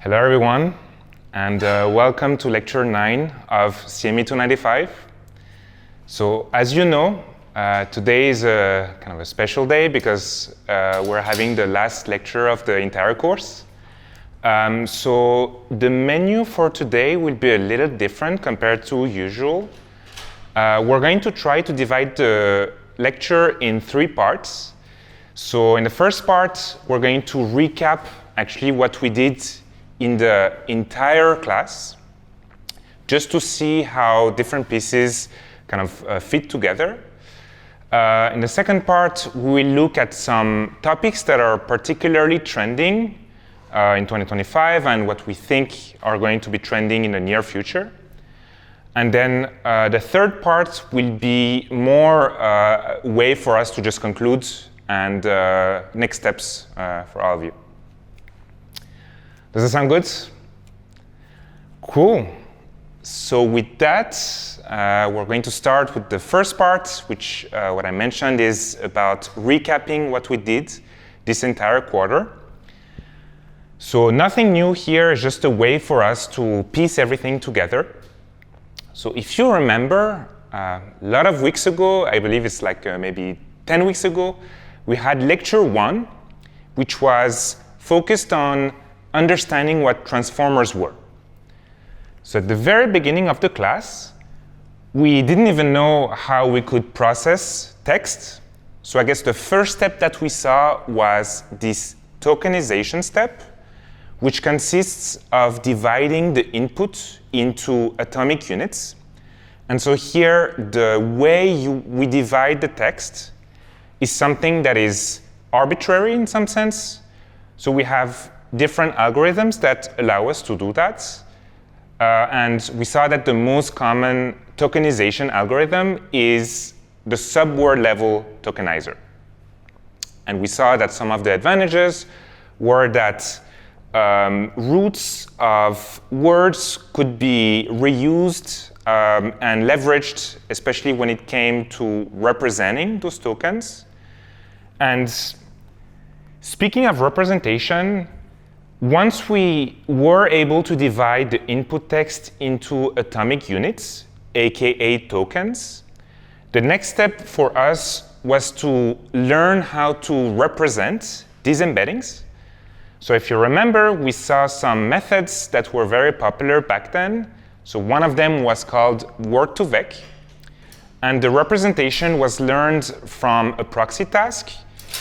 Hello everyone, and welcome to lecture 9 of CME295. So as you know, today is a kind of a special day because we're having the last lecture of the entire course. So the menu for today will be a little different compared to usual. We're going to try to divide the lecture in 3 parts. So in the first part, we're going to recap actually what we did in the entire class, just to see how different pieces kind of fit together. In the second part, we will look at some topics that are particularly trending in 2025 and what we think are going to be trending in the near future. And then the third part will be more a way for us to just conclude and next steps for all of you. Does that sound good? Cool. So with that, we're going to start with the first part, which what I mentioned is about recapping what we did this entire quarter. So nothing new here, just a way for us to piece everything together. So if you remember, a lot of weeks ago, I believe it's like maybe 10 weeks ago, we had lecture 1, which was focused on understanding what transformers were. So at the very beginning of the class, we didn't even know how we could process text. So I guess the first step that we saw was this tokenization step, which consists of dividing the input into atomic units. And so here, the way we divide the text is something that is arbitrary in some sense. So we have different algorithms that allow us to do that. And we saw that the most common tokenization algorithm is the subword level tokenizer. And we saw that some of the advantages were that roots of words could be reused and leveraged, especially when it came to representing those tokens. And speaking of representation, once we were able to divide the input text into atomic units, aka tokens, the next step for us was to learn how to represent these embeddings. So if you remember, we saw some methods that were very popular back then. So one of them was called word2vec. And the representation was learned from a proxy task,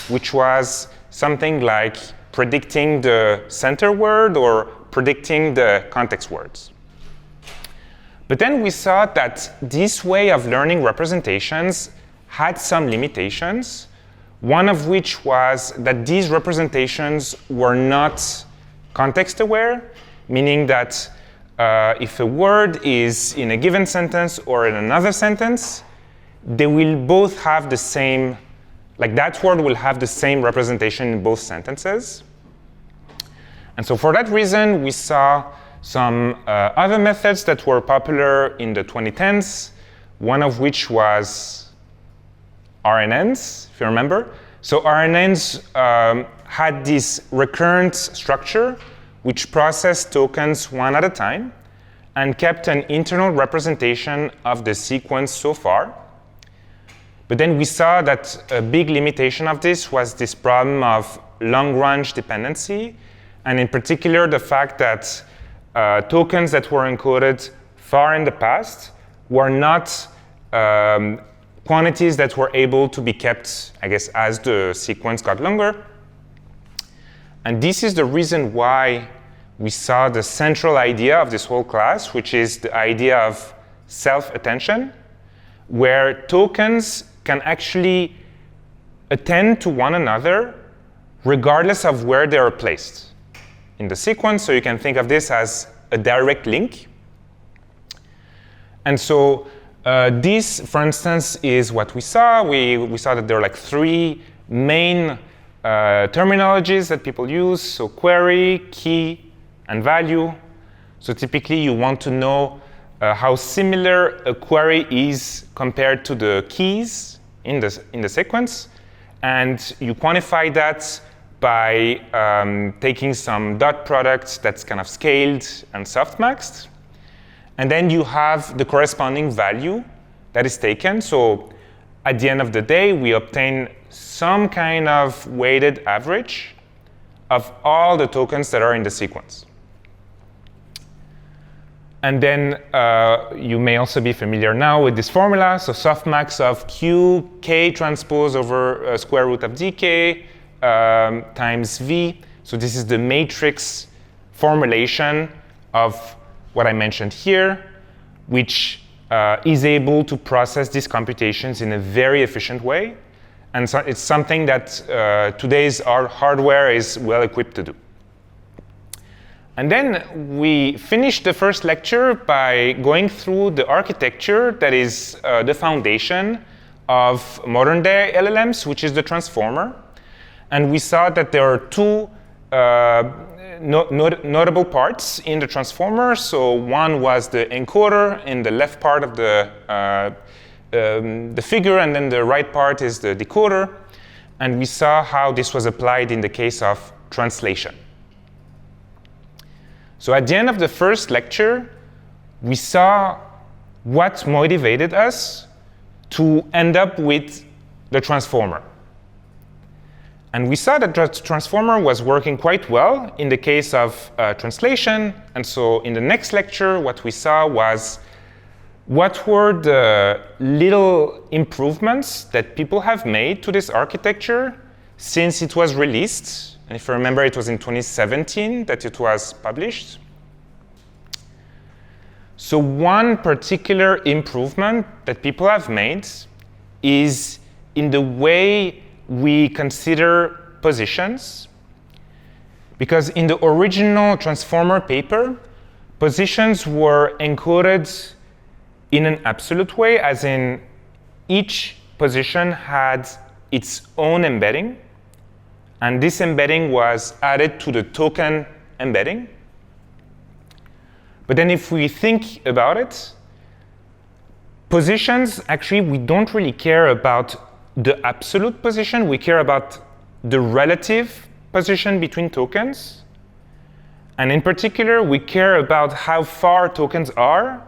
which was something like predicting the center word or predicting the context words. But then we saw that this way of learning representations had some limitations, one of which was that these representations were not context aware, meaning that if a word is in a given sentence or in another sentence, they will both have the same, like that word will have the same representation in both sentences. And so for that reason, we saw some other methods that were popular in the 2010s, one of which was RNNs, if you remember. So RNNs had this recurrent structure which processed tokens one at a time and kept an internal representation of the sequence so far. But then we saw that a big limitation of this was this problem of long-range dependency, and in particular the fact that tokens that were encoded far in the past were not quantities that were able to be kept, I guess, as the sequence got longer. And this is the reason why we saw the central idea of this whole class, which is the idea of self-attention, where tokens can actually attend to one another regardless of where they are placed in the sequence. So you can think of this as a direct link. And so this, for instance, is what we saw. We saw that there are like 3 main terminologies that people use. So query, key, and value. So typically you want to know how similar a query is compared to the keys in the sequence. And you quantify that by taking some dot products that's kind of scaled and softmaxed. And then you have the corresponding value that is taken. So at the end of the day, we obtain some kind of weighted average of all the tokens that are in the sequence. And then you may also be familiar now with this formula. So softmax of q k transpose over square root of dk times v. So this is the matrix formulation of what I mentioned here, which is able to process these computations in a very efficient way. And so it's something that today's our hardware is well equipped to do. And then we finished the first lecture by going through the architecture that is the foundation of modern day LLMs, which is the transformer. And we saw that there are two notable parts in the transformer. So one was the encoder in the left part of the figure, and then the right part is the decoder. And we saw how this was applied in the case of translation. So at the end of the first lecture, we saw what motivated us to end up with the transformer. And we saw that the transformer was working quite well in the case of translation. And so in the next lecture, what we saw was what were the little improvements that people have made to this architecture since it was released. And if I remember, it was in 2017 that it was published. So one particular improvement that people have made is in the way we consider positions. Because in the original transformer paper, positions were encoded in an absolute way, as in each position had its own embedding. And this embedding was added to the token embedding. But then if we think about it, positions, actually, we don't really care about the absolute position. We care about the relative position between tokens. And in particular, we care about how far tokens are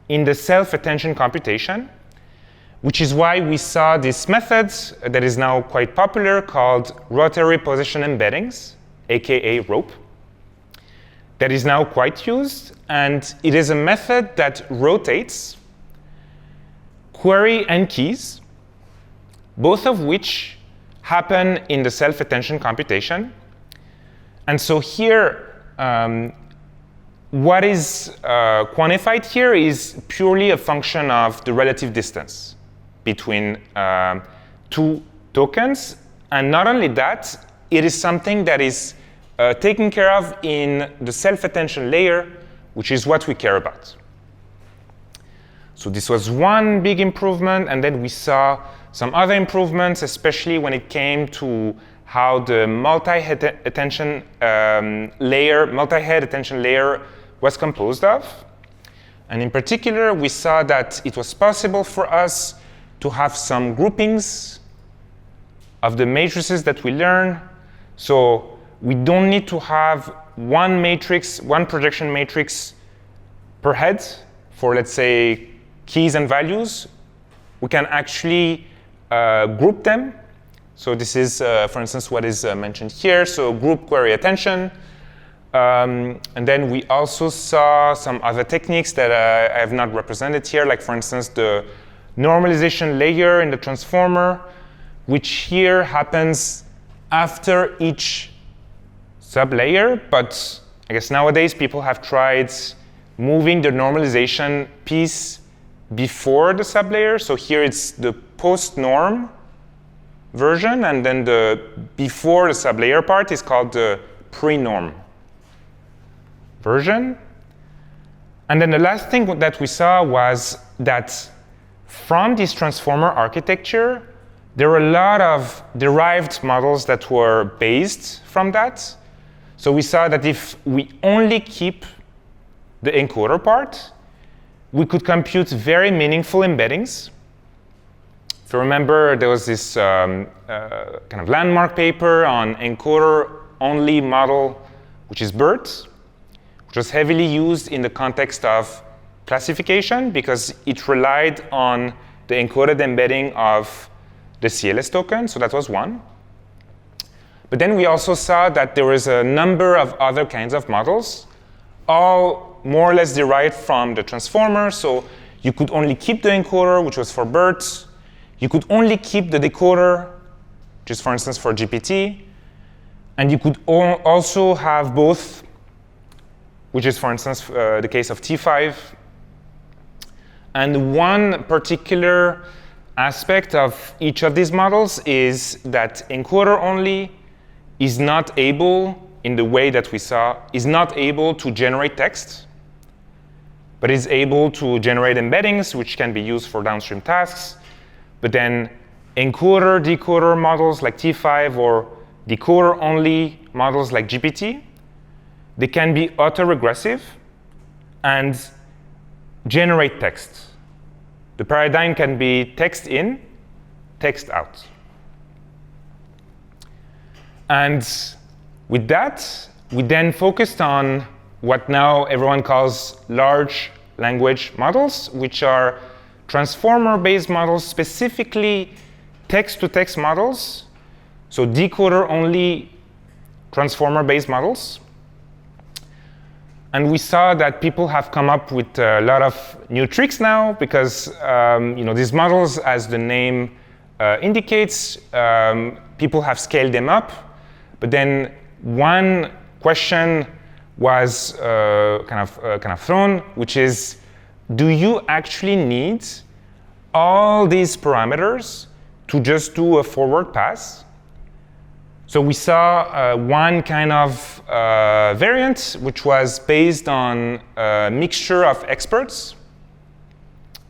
in the self-attention computation, which is why we saw this method that is now quite popular called rotary position embeddings, aka ROPE, that is now quite used. And it is a method that rotates query and keys, both of which happen in the self-attention computation. And so here, what is quantified here is purely a function of the relative distance between two tokens. And not only that, it is something that is taken care of in the self-attention layer, which is what we care about. So this was one big improvement, and then we saw some other improvements, especially when it came to how the multi-head attention layer was composed of. And in particular, we saw that it was possible for us to have some groupings of the matrices that we learn. So we don't need to have one matrix, one projection matrix per head for, let's say, keys and values. We can actually group them. So this is, for instance, what is mentioned here. So group query attention. And then we also saw some other techniques that I have not represented here, like, for instance, the normalization layer in the transformer, which here happens after each sublayer. But I guess nowadays people have tried moving the normalization piece before the sublayer. So here it's the post-norm version, and then the before the sublayer part is called the pre-norm version. And then the last thing that we saw was that from this transformer architecture, there were a lot of derived models that were based from that. So we saw that if we only keep the encoder part, we could compute very meaningful embeddings If you remember, there was this kind of landmark paper on encoder-only model, which is BERT, which was heavily used in the context of classification because it relied on the encoded embedding of the CLS token, so that was one. But then we also saw that there was a number of other kinds of models, all more or less derived from the transformer. So you could only keep the encoder, which was for BERT. You could only keep the decoder, which is, for instance, for GPT. And you could also have both, which is, for instance, the case of T5. And one particular aspect of each of these models is that encoder only is not able, in the way that we saw, is not able to generate text, but is able to generate embeddings, which can be used for downstream tasks. But then encoder, decoder models like T5 or decoder-only models like GPT, they can be autoregressive and generate text. The paradigm can be text in, text out. And with that, we then focused on what now everyone calls large language models, which are transformer-based models, specifically text-to-text models, so decoder-only transformer-based models. And we saw that people have come up with a lot of new tricks now because these models, as the name indicates, people have scaled them up. But then one question was kind of thrown, which is, do you actually need all these parameters to just do a forward pass? So we saw one kind of variant, which was based on a mixture of experts.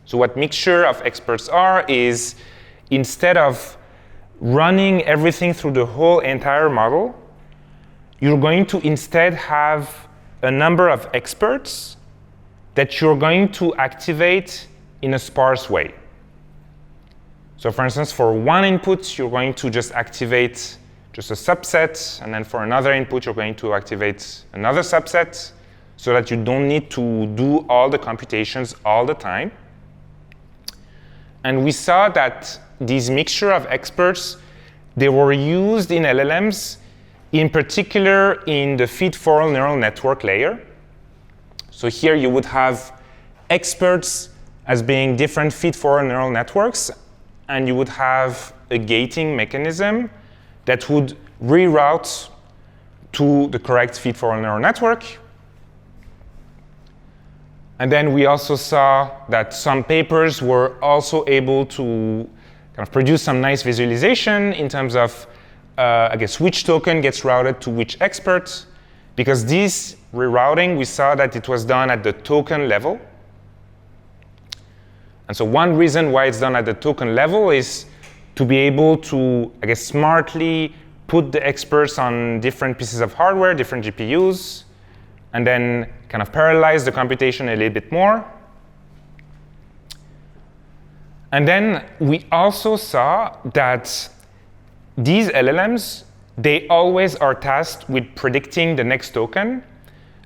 So what mixture of experts are is, instead of running everything through the whole entire model, you're going to instead have a number of experts that you're going to activate in a sparse way. So for instance, for one input, you're going to just activate just a subset, and then for another input, you're going to activate another subset so that you don't need to do all the computations all the time. And we saw that these mixture of experts, they were used in LLMs, in particular in the feed-forward neural network layer. So here you would have experts as being different feed-forward neural networks, and you would have a gating mechanism that would reroute to the correct feed-forward neural network. And then we also saw that some papers were also able to kind of produce some nice visualization in terms of, which token gets routed to which expert. Because this rerouting, we saw that it was done at the token level. And so one reason why it's done at the token level is to be able to, smartly put the experts on different pieces of hardware, different GPUs, and then kind of parallelize the computation a little bit more. And then we also saw that these LLMs, they always are tasked with predicting the next token.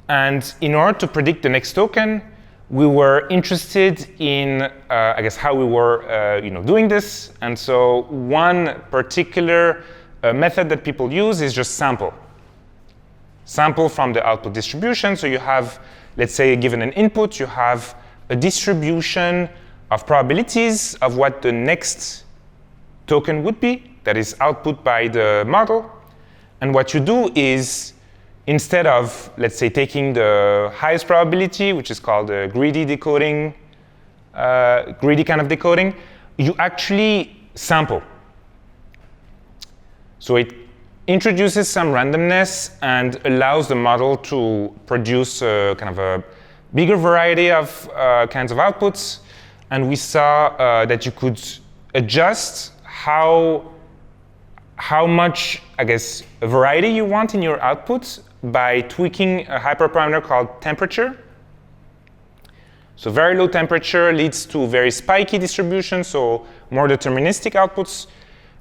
And in order to predict the next token, we were interested in, how we were doing this. And so one particular method that people use is just sample. Sample from the output distribution. So you have, let's say, given an input, you have a distribution of probabilities of what the next token would be that is output by the model. And what you do is, instead of, let's say, taking the highest probability, which is called a greedy decoding, greedy kind of decoding, you actually sample. So it introduces some randomness and allows the model to produce kind of a bigger variety of kinds of outputs. And we saw that you could adjust how much, variety you want in your output by tweaking a hyperparameter called temperature. So very low temperature leads to very spiky distribution, so more deterministic outputs.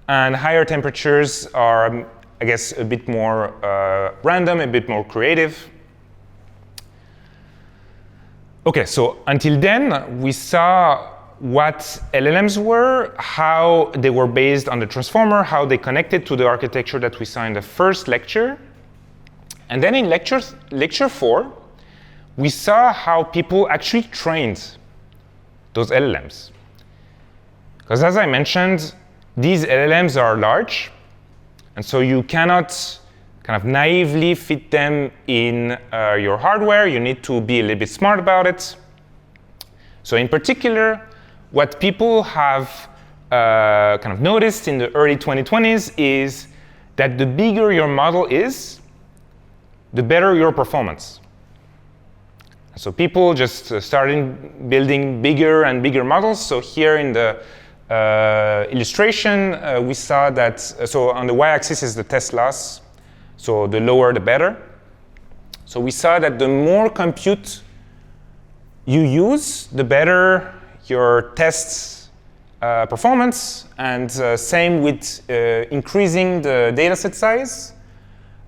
And higher temperatures are, I guess, a bit more random, a bit more creative. OK, so until then, we saw what LLMs were, how they were based on the transformer, how they connected to the architecture that we saw in the first lecture. And then in lecture 4, we saw how people actually trained those LLMs. Because as I mentioned, these LLMs are large, and so you cannot kind of naively fit them in your hardware. You need to be a little bit smart about it. So in particular, what people have kind of noticed in the early 2020s is that the bigger your model is, the better your performance. So people just started building bigger and bigger models. So here in the illustration, we saw that, so on the y-axis is the test loss. So the lower, the better. So we saw that the more compute you use, the better your test performance. And same with increasing the dataset size.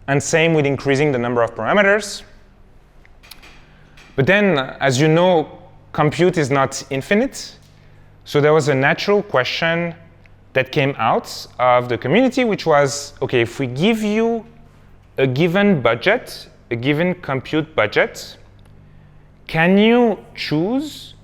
And same with increasing the number of parameters. But then, as you know, compute is not infinite. So there was a natural question that came out of the community, which was, OK, if we give you a given budget, a given compute budget, can you choose,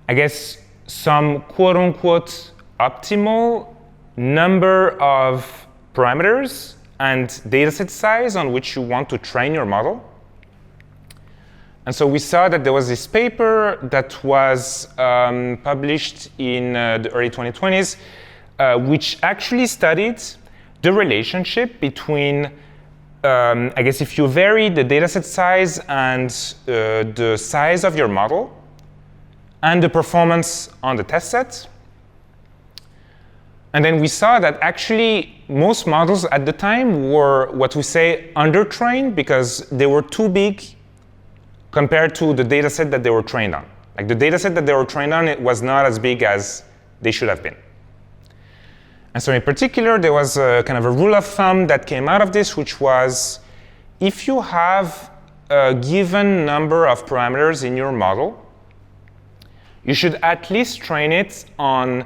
I guess, some quote-unquote optimal number of parameters and dataset size on which you want to train your model? And so we saw that there was this paper that was published in the early 2020s, which actually studied the relationship between, I guess, if you vary the dataset size and the size of your model and the performance on the test set. And then we saw that actually most models at the time were what we say undertrained because they were too big compared to the data set that they were trained on. Like the data set that they were trained on, it was not as big as they should have been. And so in particular, there was a kind of a rule of thumb that came out of this, which was if you have a given number of parameters in your model, you should at least train it on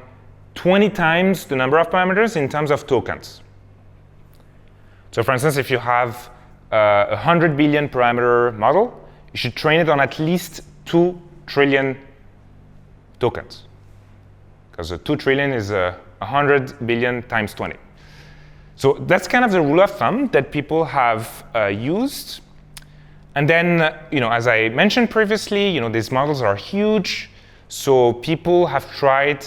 20 times the number of parameters in terms of tokens. So for instance, if you have a 100 billion parameter model, you should train it on at least 2 trillion tokens. Because 2 trillion is 100 billion times 20. So that's kind of the rule of thumb that people have used. And then, as I mentioned previously, these models are huge. So people have tried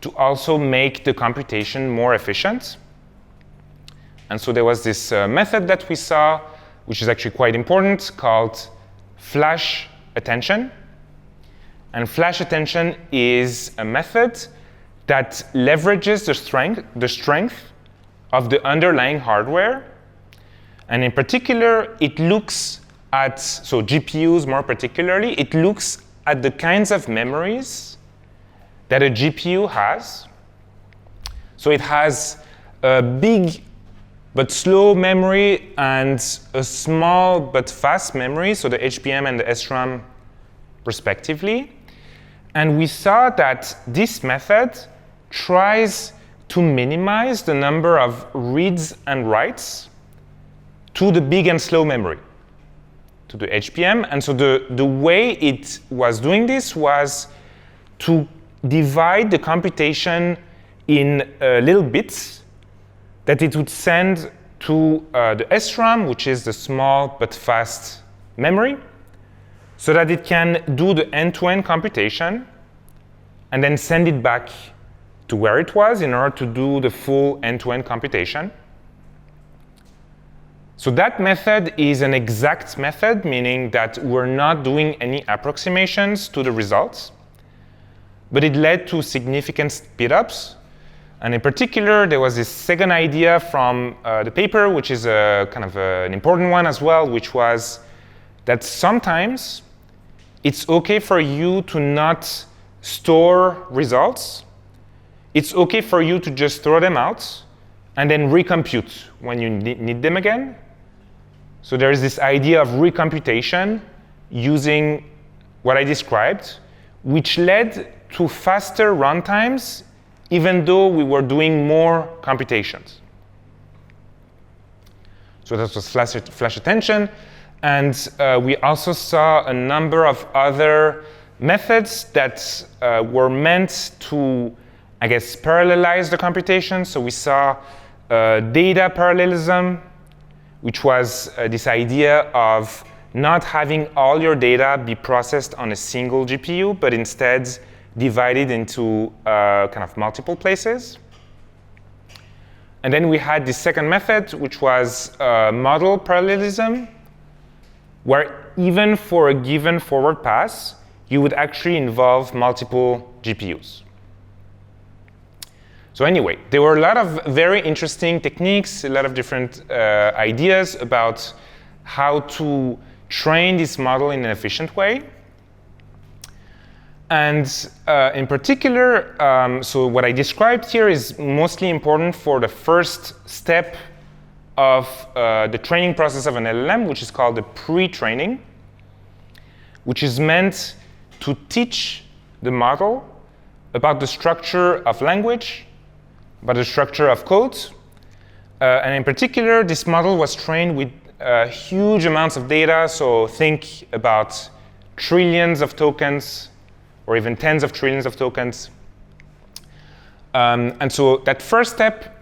to also make the computation more efficient. And so there was this method that we saw, which is actually quite important, called flash attention. And flash attention is a method that leverages the strength of the underlying hardware. And in particular, it looks at, so GPUs more particularly, it looks at the kinds of memories that a GPU has. So it has a big but slow memory and a small but fast memory, so the HBM and the SRAM respectively. And we saw that this method tries to minimize the number of reads and writes to the big and slow memory, to the HBM. And so the way it was doing this was to divide the computation in little bits that it would send to the SRAM, which is the small but fast memory, so that it can do the end-to-end computation and then send it back to where it was in order to do the full end-to-end computation. So that method is an exact method, meaning that we're not doing any approximations to the results, but it led to significant speedups. And in particular, there was this second idea from the paper, which is kind of an important one as well, which was that sometimes It's OK for you to not store results. It's OK for you to just throw them out and then recompute when you need them again. So there is this idea of recomputation using what I described, which led to faster runtimes, even though we were doing more computations. So that was flash attention. And we also saw a number of other methods that were meant to, I guess, parallelize the computation. So we saw data parallelism, which was this idea of not having all your data be processed on a single GPU, but instead divided into kind of multiple places. And then we had the second method, which was model parallelism, where even for a given forward pass, you would actually involve multiple GPUs. So anyway, there were a lot of very interesting techniques, a lot of different ideas about how to train this model in an efficient way. And in particular, so what I described here is mostly important for the first step of the training process of an LLM, which is called the pre-training, which is meant to teach the model about the structure of language, about the structure of code. And in particular, this model was trained with huge amounts of data. So think about trillions of tokens, or even tens of trillions of tokens. And so that first step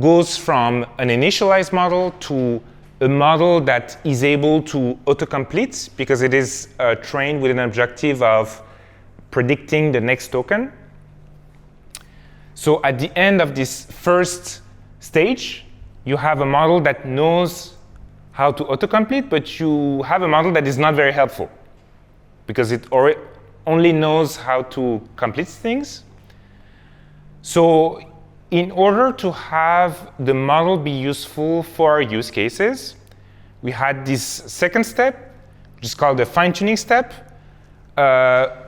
goes from an initialized model to a model that is able to autocomplete because it is trained with an objective of predicting the next token. So at the end of this first stage, you have a model that knows how to autocomplete, but you have a model that is not very helpful because it only knows how to complete things. So in order to have the model be useful for our use cases, we had this second step, which is called the fine-tuning step,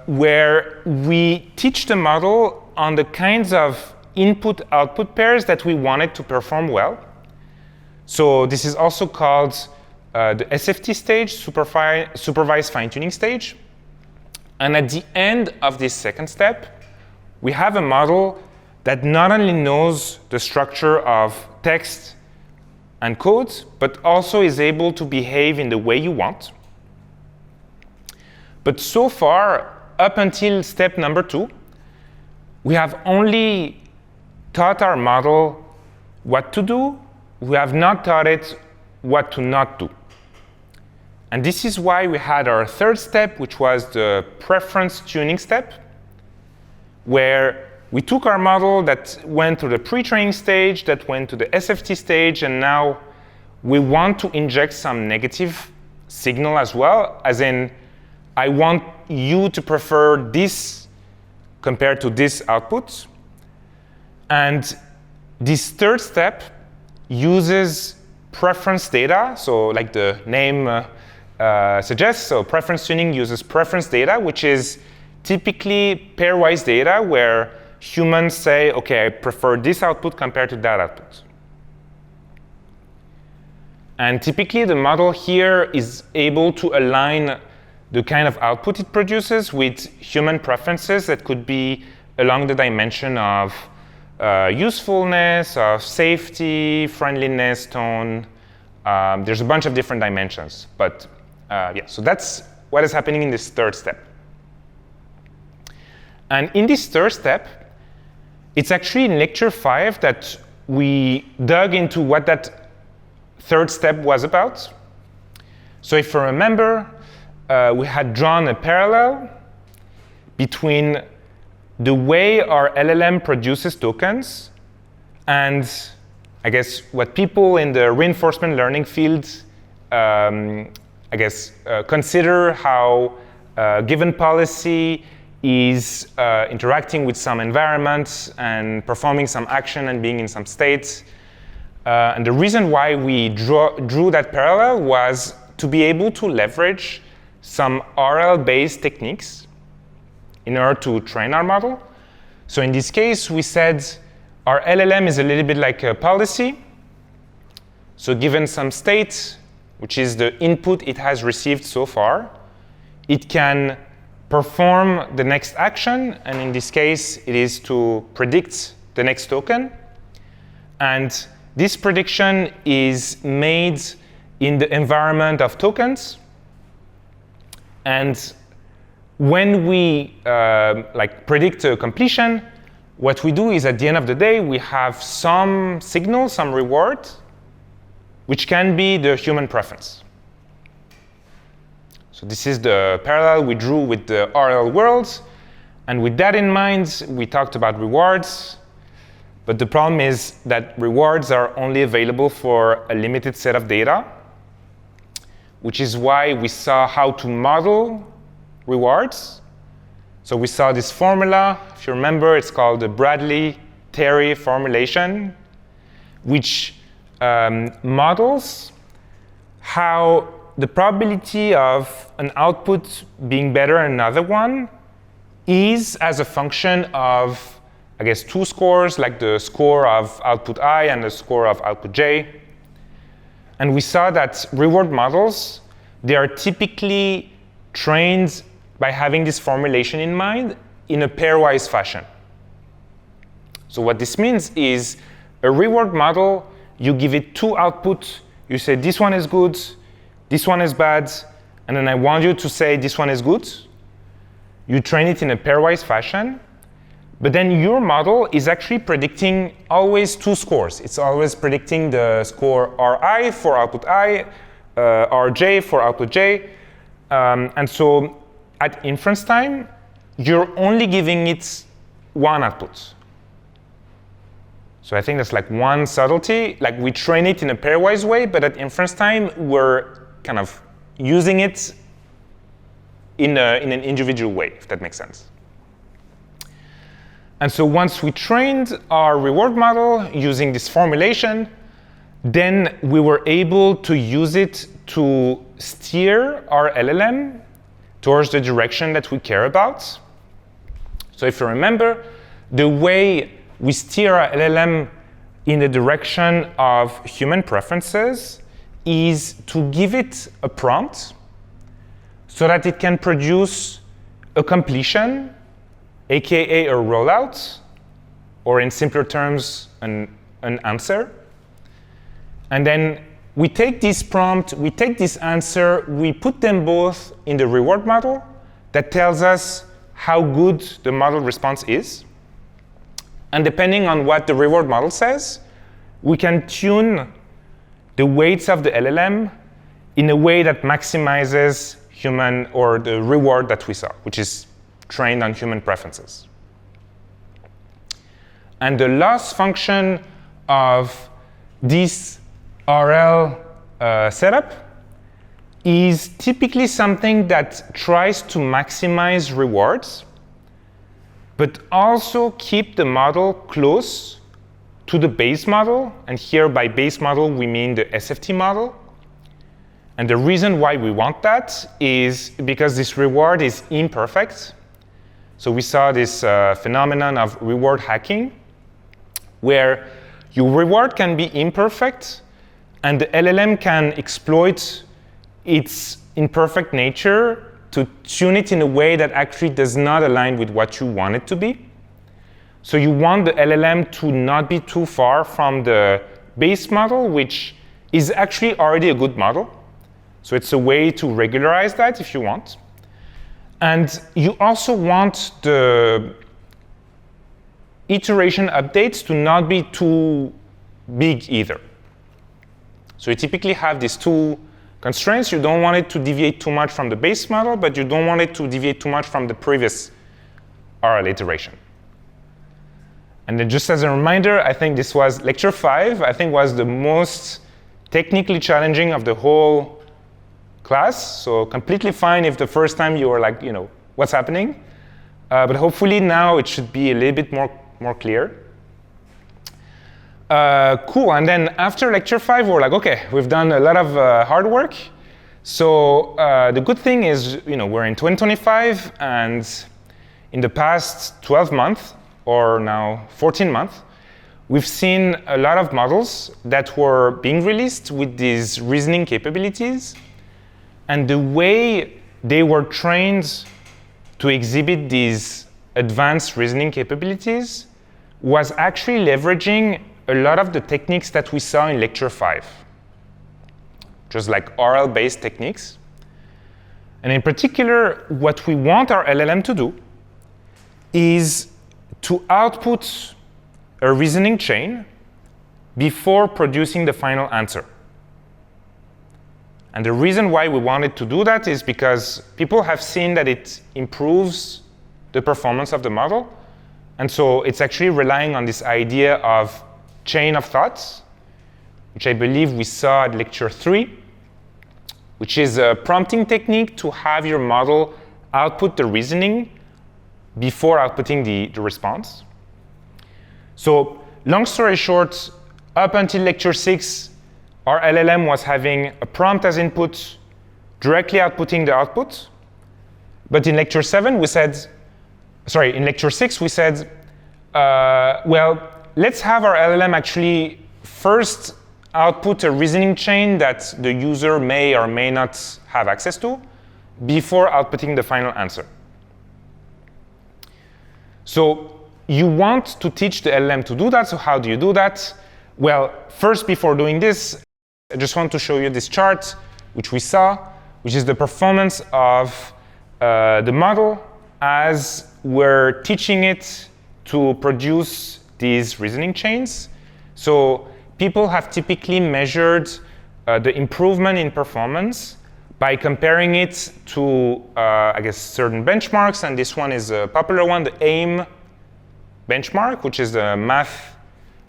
where we teach the model on the kinds of input-output pairs that we wanted to perform well. So this is also called the SFT stage, supervised fine-tuning stage. And at the end of this second step, we have a model that not only knows the structure of text and code, but also is able to behave in the way you want. But so far, up until step number 2, we have only taught our model what to do. We have not taught it what to not do. And this is why we had our third step, which was the preference tuning step, where we took our model that went to the pre-training stage, that went to the SFT stage, and now we want to inject some negative signal as well, as in, I want you to prefer this compared to this output. And this third step uses preference data, so like the name suggests, so preference tuning uses preference data, which is typically pairwise data where humans say, OK, I prefer this output compared to that output. And typically, the model here is able to align the kind of output it produces with human preferences that could be along the dimension of usefulness, of safety, friendliness, tone. There's a bunch of different dimensions. But yeah, so that's what is happening in this third step. And in this third step, it's actually in lecture 5 that we dug into what that third step was about. So if you remember, we had drawn a parallel between the way our LLM produces tokens and, I guess, what people in the reinforcement learning field, consider how a given policy is interacting with some environment and performing some action and being in some state. And the reason why we drew that parallel was to be able to leverage some RL-based techniques in order to train our model. So in this case, we said our LLM is a little bit like a policy. So given some state, which is the input it has received so far, it can perform the next action. And in this case, it is to predict the next token. And this prediction is made in the environment of tokens. And when we predict a completion, what we do is at the end of the day, we have some signal, some reward, which can be the human preference. So this is the parallel we drew with the RL world. And with that in mind, we talked about rewards. But the problem is that rewards are only available for a limited set of data, which is why we saw how to model rewards. So we saw this formula. If you remember, it's called the Bradley-Terry formulation, which models how the probability of an output being better than another one is as a function of, I guess, two scores, like the score of output I and the score of output J. And we saw that reward models, they are typically trained by having this formulation in mind in a pairwise fashion. So what this means is a reward model, you give it two outputs, you say this one is good, this one is bad, and then I want you to say this one is good. You train it in a pairwise fashion, but then your model is actually predicting always two scores. It's always predicting the score Ri for output I, Rj for output J. And so at inference time, you're only giving it one output. So I think that's like one subtlety. Like we train it in a pairwise way, but at inference time, we're kind of using it in an individual way, if that makes sense. And so once we trained our reward model using this formulation, then we were able to use it to steer our LLM towards the direction that we care about. So if you remember, the way we steer our LLM in the direction of human preferences is to give it a prompt so that it can produce a completion, aka a rollout, or in simpler terms, an answer. And then we take this prompt, we take this answer, we put them both in the reward model that tells us how good the model response is. And depending on what the reward model says, we can tune the weights of the LLM in a way that maximizes human or the reward that we saw, which is trained on human preferences. And the loss function of this RL setup is typically something that tries to maximize rewards, but also keep the model close to the base model. And here by base model, we mean the SFT model. And the reason why we want that is because this reward is imperfect. So we saw this phenomenon of reward hacking, where your reward can be imperfect, and the LLM can exploit its imperfect nature to tune it in a way that actually does not align with what you want it to be. So you want the LLM to not be too far from the base model, which is actually already a good model. So it's a way to regularize that if you want. And you also want the iteration updates to not be too big either. So you typically have these two constraints. You don't want it to deviate too much from the base model, but you don't want it to deviate too much from the previous RL iteration. And then just as a reminder, I think this was lecture 5, I think was the most technically challenging of the whole class. So completely fine if the first time you were like, what's happening? But hopefully now it should be a little bit more clear. Cool, and then after lecture 5, we're like, okay, we've done a lot of hard work. So the good thing is, we're in 2025, and in the past 12 months, or now 14 months, we've seen a lot of models that were being released with these reasoning capabilities, and the way they were trained to exhibit these advanced reasoning capabilities was actually leveraging a lot of the techniques that we saw in lecture 5, just like oral-based techniques. And in particular, what we want our LLM to do is to output a reasoning chain before producing the final answer. And the reason why we wanted to do that is because people have seen that it improves the performance of the model. And so it's actually relying on this idea of chain of thoughts, which I believe we saw at lecture 3, which is a prompting technique to have your model output the reasoning before outputting the response. So long story short, up until lecture 6, our LLM was having a prompt as input, directly outputting the output. But in lecture 6, we said, well, let's have our LLM actually first output a reasoning chain that the user may or may not have access to before outputting the final answer. So you want to teach the LLM to do that. So how do you do that? Well, first, before doing this, I just want to show you this chart, which we saw, which is the performance of the model as we're teaching it to produce these reasoning chains. So people have typically measured the improvement in performance by comparing it to, I guess, certain benchmarks. And this one is a popular one, the AIM benchmark, which is the math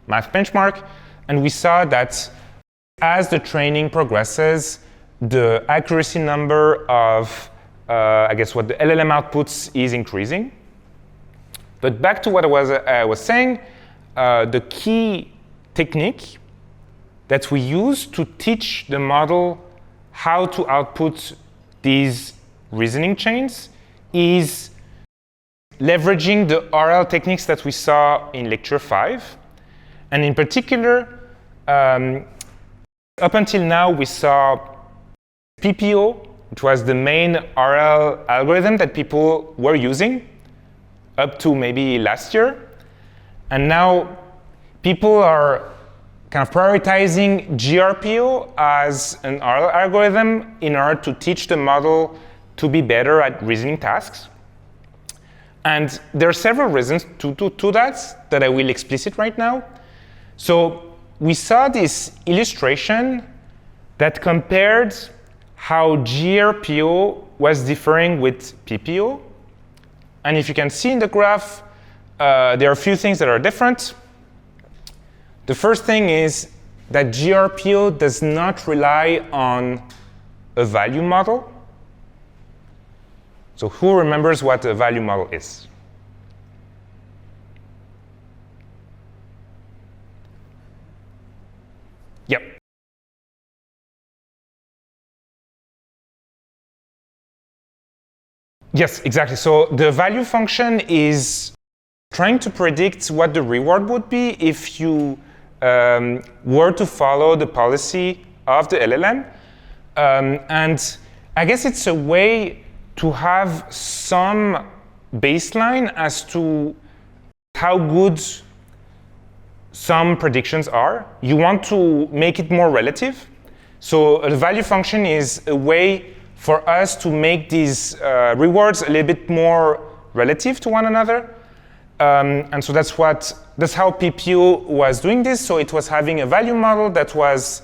benchmark. And we saw that as the training progresses, the accuracy number of, I guess, what the LLM outputs is increasing. But back to what I was saying, the key technique that we use to teach the model how to output these reasoning chains is leveraging the RL techniques that we saw in lecture 5. And in particular, up until now, we saw PPO, which was the main RL algorithm that people were using up to maybe last year. And now people are kind of prioritizing GRPO as an RL algorithm in order to teach the model to be better at reasoning tasks. And there are several reasons to that I will explicit right now. So we saw this illustration that compared how GRPO was differing with PPO. And if you can see in the graph, there are a few things that are different. The first thing is that GRPO does not rely on a value model. So who remembers what a value model is? Yep. Yes, exactly. So the value function is trying to predict what the reward would be if you were to follow the policy of the LLM. And I guess it's a way to have some baseline as to how good some predictions are. You want to make it more relative. So a value function is a way for us to make these rewards a little bit more relative to one another. And so that's how PPO was doing this. So it was having a value model that was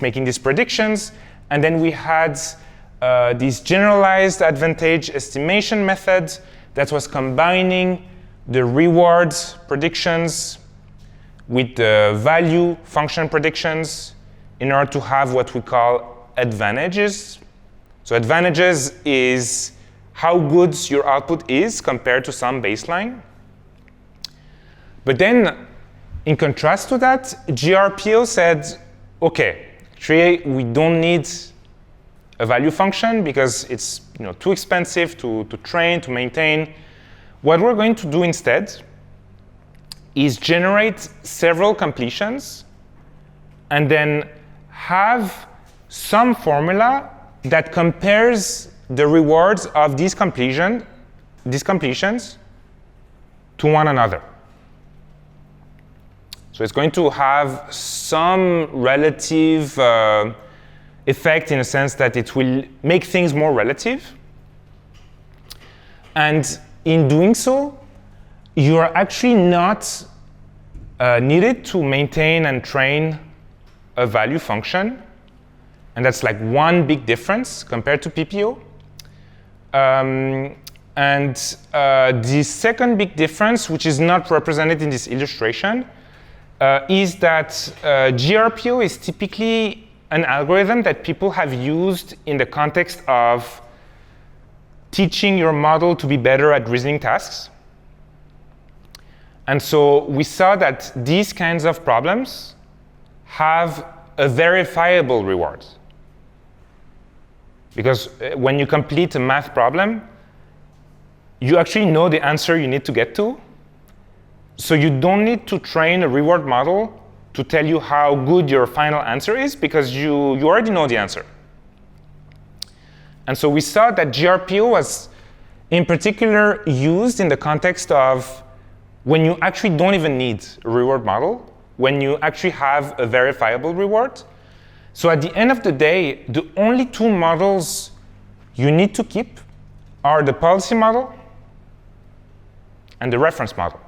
making these predictions. And then we had this generalized advantage estimation method that was combining the reward predictions with the value function predictions in order to have what we call advantages. So advantages is how good your output is compared to some baseline. But then, in contrast to that, GRPO said, OK, actually, we don't need a value function because it's too expensive to train, to maintain. What we're going to do instead is generate several completions and then have some formula that compares the rewards of these completions to one another. So it's going to have some relative effect in a sense that it will make things more relative. And in doing so, you are actually not needed to maintain and train a value function. And that's like one big difference compared to PPO. The second big difference, which is not represented in this illustration, is that GRPO is typically an algorithm that people have used in the context of teaching your model to be better at reasoning tasks. And so we saw that these kinds of problems have a verifiable reward. Because when you complete a math problem, you actually know the answer you need to get to. So you don't need to train a reward model to tell you how good your final answer is because you already know the answer. And so we saw that GRPO was in particular used in the context of when you actually don't even need a reward model, when you actually have a verifiable reward. So at the end of the day, the only two models you need to keep are the policy model and the reference model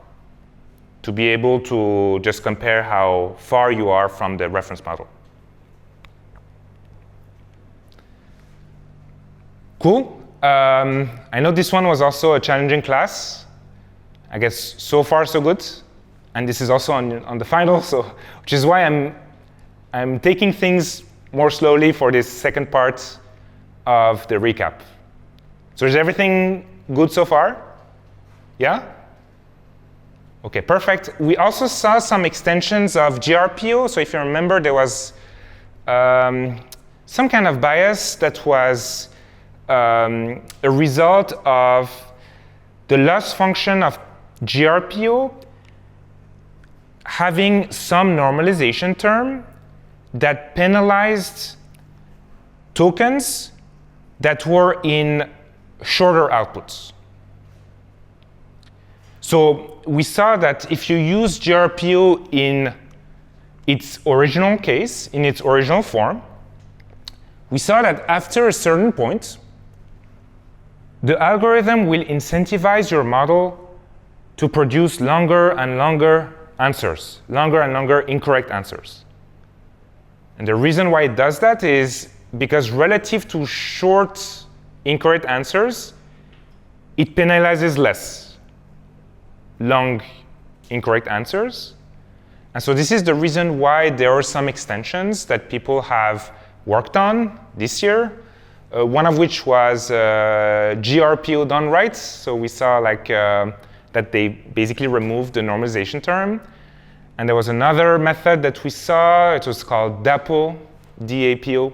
to be able to just compare how far you are from the reference model. Cool. I know this one was also a challenging class. I guess so far so good. And this is also on the final, so which is why I'm taking things more slowly for this second part of the recap. So is everything good so far? Yeah? OK, perfect. We also saw some extensions of GRPO. So if you remember, there was some kind of bias that was a result of the loss function of GRPO having some normalization term that penalized tokens that were in shorter outputs. So we saw that if you use GRPO in its original case, in its original form, we saw that after a certain point, the algorithm will incentivize your model to produce longer and longer answers, longer and longer incorrect answers. And the reason why it does that is because relative to short incorrect answers, it penalizes less long incorrect answers. And so this is the reason why there are some extensions that people have worked on this year, one of which was GRPO done right. So we saw that they basically removed the normalization term. And there was another method that we saw. It was called DAPO, D-A-P-O,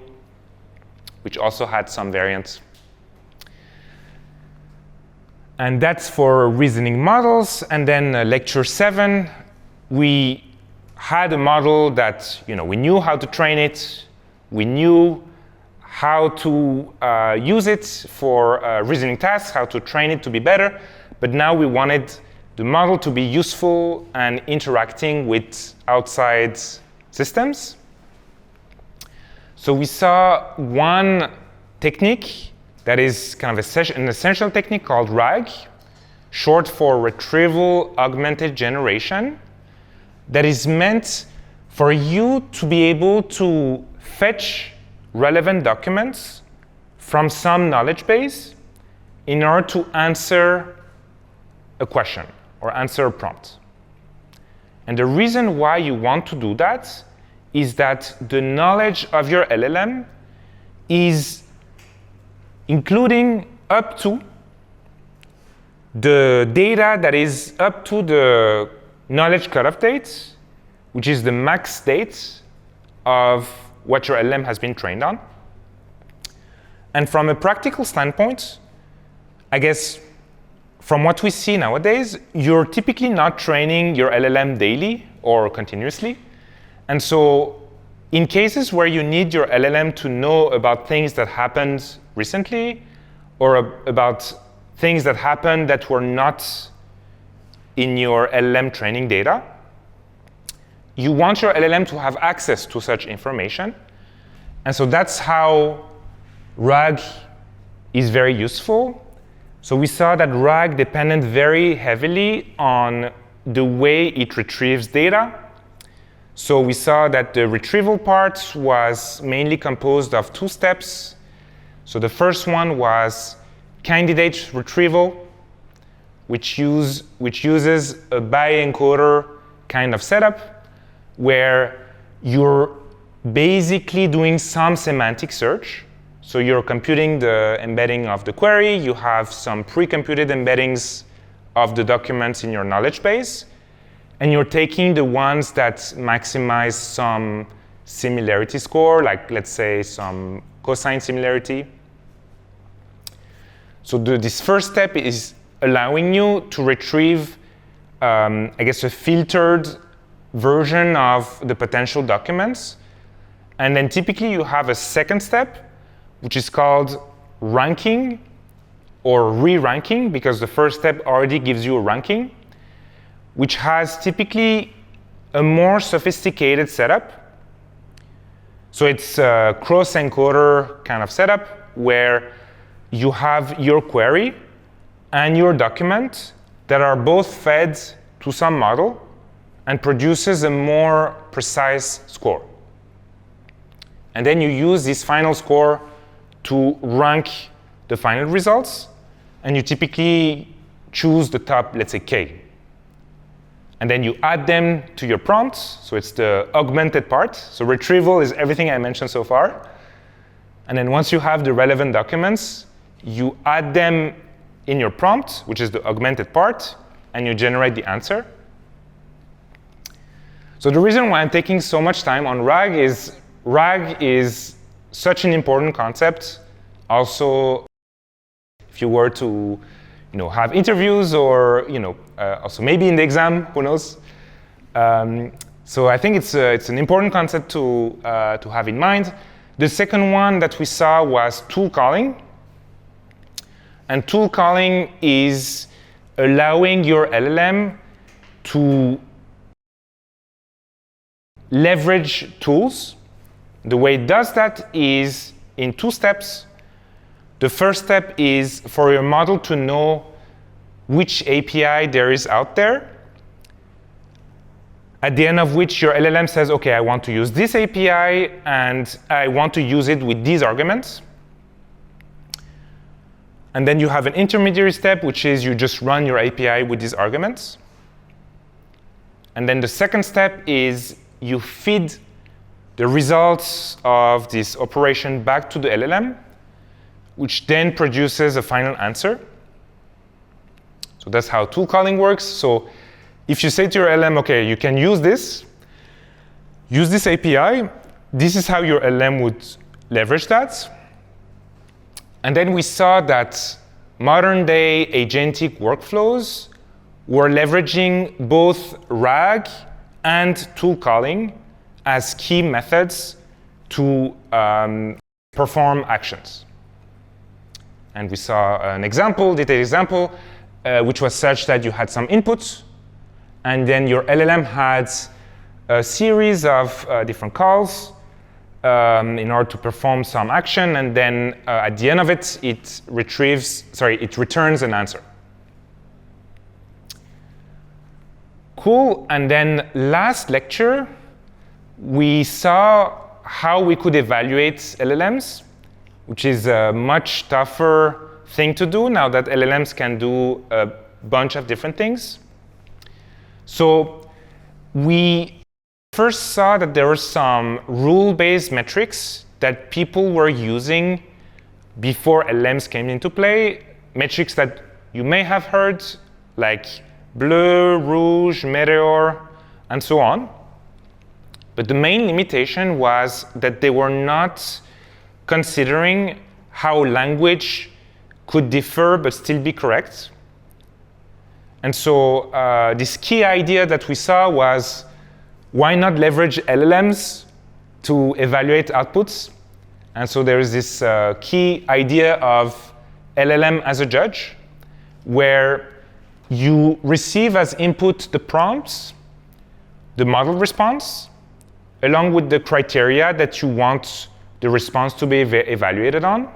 which also had some variants. And that's for reasoning models. And then lecture 7, we had a model that we knew how to train it. We knew how to use it for reasoning tasks, how to train it to be better. But now we wanted the model to be useful and interacting with outside systems. So we saw one technique that is kind of an essential technique called RAG, short for Retrieval Augmented Generation, that is meant for you to be able to fetch relevant documents from some knowledge base in order to answer a question or answer a prompt. And the reason why you want to do that is that the knowledge of your LLM is including up to the data that is up to the knowledge cutoff date, which is the max date of what your LLM has been trained on. And from a practical standpoint, I guess from what we see nowadays, you're typically not training your LLM daily or continuously. And so in cases where you need your LLM to know about things that happened recently or about things that happened that were not in your LLM training data, you want your LLM to have access to such information. And so that's how RAG is very useful. So we saw that RAG depended very heavily on the way it retrieves data. So we saw that the retrieval part was mainly composed of 2 steps. So the first one was candidate retrieval, which uses a bi-encoder kind of setup, where you're basically doing some semantic search. So you're computing the embedding of the query. You have some pre-computed embeddings of the documents in your knowledge base. And you're taking the ones that maximize some similarity score, like let's say some cosine similarity. So this first step is allowing you to retrieve, I guess, a filtered version of the potential documents. And then typically you have a second step, which is called ranking or re-ranking, because the first step already gives you a ranking, which has typically a more sophisticated setup. So it's a cross-encoder kind of setup where you have your query and your document that are both fed to some model and produces a more precise score. And then you use this final score to rank the final results, and you typically choose the top, let's say, K. And then you add them to your prompt, so it's the augmented part. So retrieval is everything I mentioned so far. And then once you have the relevant documents, you add them in your prompt, which is the augmented part, and you generate the answer. So the reason why I'm taking so much time on RAG is such an important concept. Also, if you were to have interviews or also maybe in the exam, who knows? So I think it's an important concept to have in mind. The second one that we saw was tool calling. And tool calling is allowing your LLM to leverage tools. The way it does that is in 2 steps. The first step is for your model to know which API there is out there, at the end of which your LLM says, OK, I want to use this API, and I want to use it with these arguments. And then you have an intermediary step, which is you just run your API with these arguments. And then the second step is you feed the results of this operation back to the LLM, which then produces a final answer. So that's how tool calling works. So if you say to your LLM, OK, you can use this API, this is how your LLM would leverage that. And then we saw that modern-day agentic workflows were leveraging both RAG and tool calling as key methods to perform actions. And we saw an example, detailed example, which was such that you had some inputs, and then your LLM had a series of different calls in order to perform some action, and then at the end of it, it returns an answer. Cool. And then last lecture, we saw how we could evaluate LLMs, which is a much tougher thing to do now that LLMs can do a bunch of different things. So we first saw that there were some rule-based metrics that people were using before LLMs came into play, metrics that you may have heard, like Bleu, Rouge, Meteor, and so on. But the main limitation was that they were not considering how language could differ but still be correct. And so this key idea that we saw was, why not leverage LLMs to evaluate outputs? And so there is this key idea of LLM as a judge, where you receive as input the prompts, the model response, along with the criteria that you want the response to be evaluated on.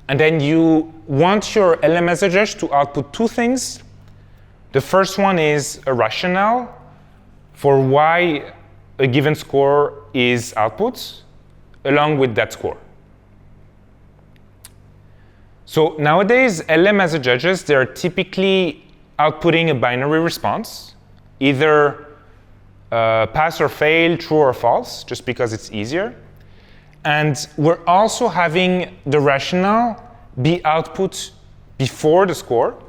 And then you want your LLM as a judge to output two things. The first one is a rationale for why a given score is output, along with that score. So nowadays, LLM as a judges, they're typically outputting a binary response, either pass or fail, true or false, just because it's easier. And we're also having the rationale be output before the score,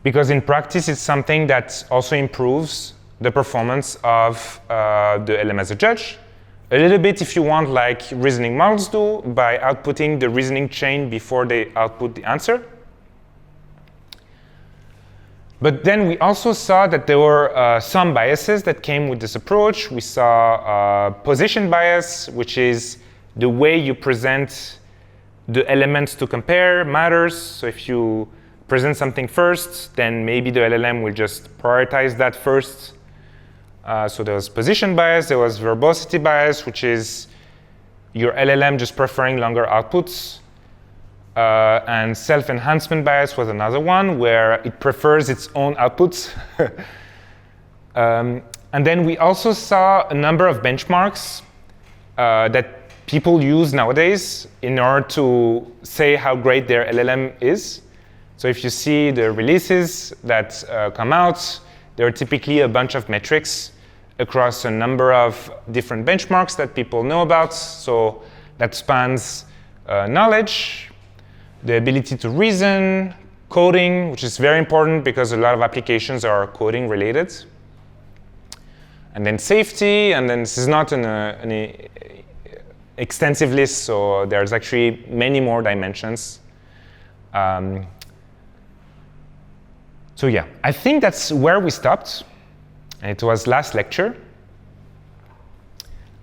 because in practice, it's something that also improves the performance of the LLM as a judge. A little bit, if you want, like reasoning models do, by outputting the reasoning chain before they output the answer. But then we also saw that there were some biases that came with this approach. We saw position bias, which is the way you present the elements to compare matters. So if you present something first, then maybe the LLM will just prioritize that first. So there was position bias, there was verbosity bias, which is your LLM just preferring longer outputs. And self-enhancement bias was another one, where it prefers its own outputs. And then we also saw a number of benchmarks that people use nowadays in order to say how great their LLM is. So if you see the releases that come out, there are typically a bunch of metrics across a number of different benchmarks that people know about. So that spans knowledge, the ability to reason, coding, which is very important because a lot of applications are coding related, and then safety, and then this is not an extensive list, so there's actually many more dimensions. So yeah, I think that's where we stopped. And it was last lecture.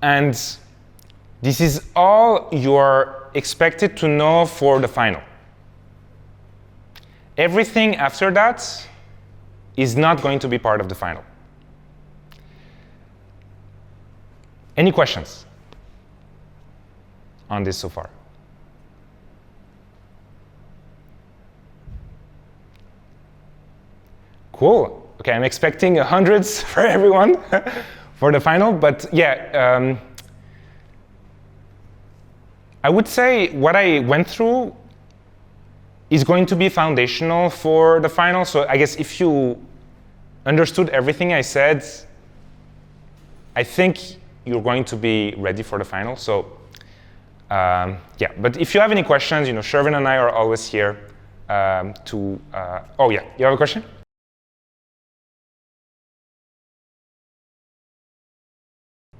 And this is all you're expected to know for the final. Everything after that is not going to be part of the final. Any questions on this so far? Cool. Okay, I'm expecting hundreds for everyone for the final, but yeah, I would say what I went through is going to be foundational for the final. So I guess if you understood everything I said, I think you're going to be ready for the final. So yeah, but if you have any questions, Shervine and I are always here to. Oh yeah, you have a question?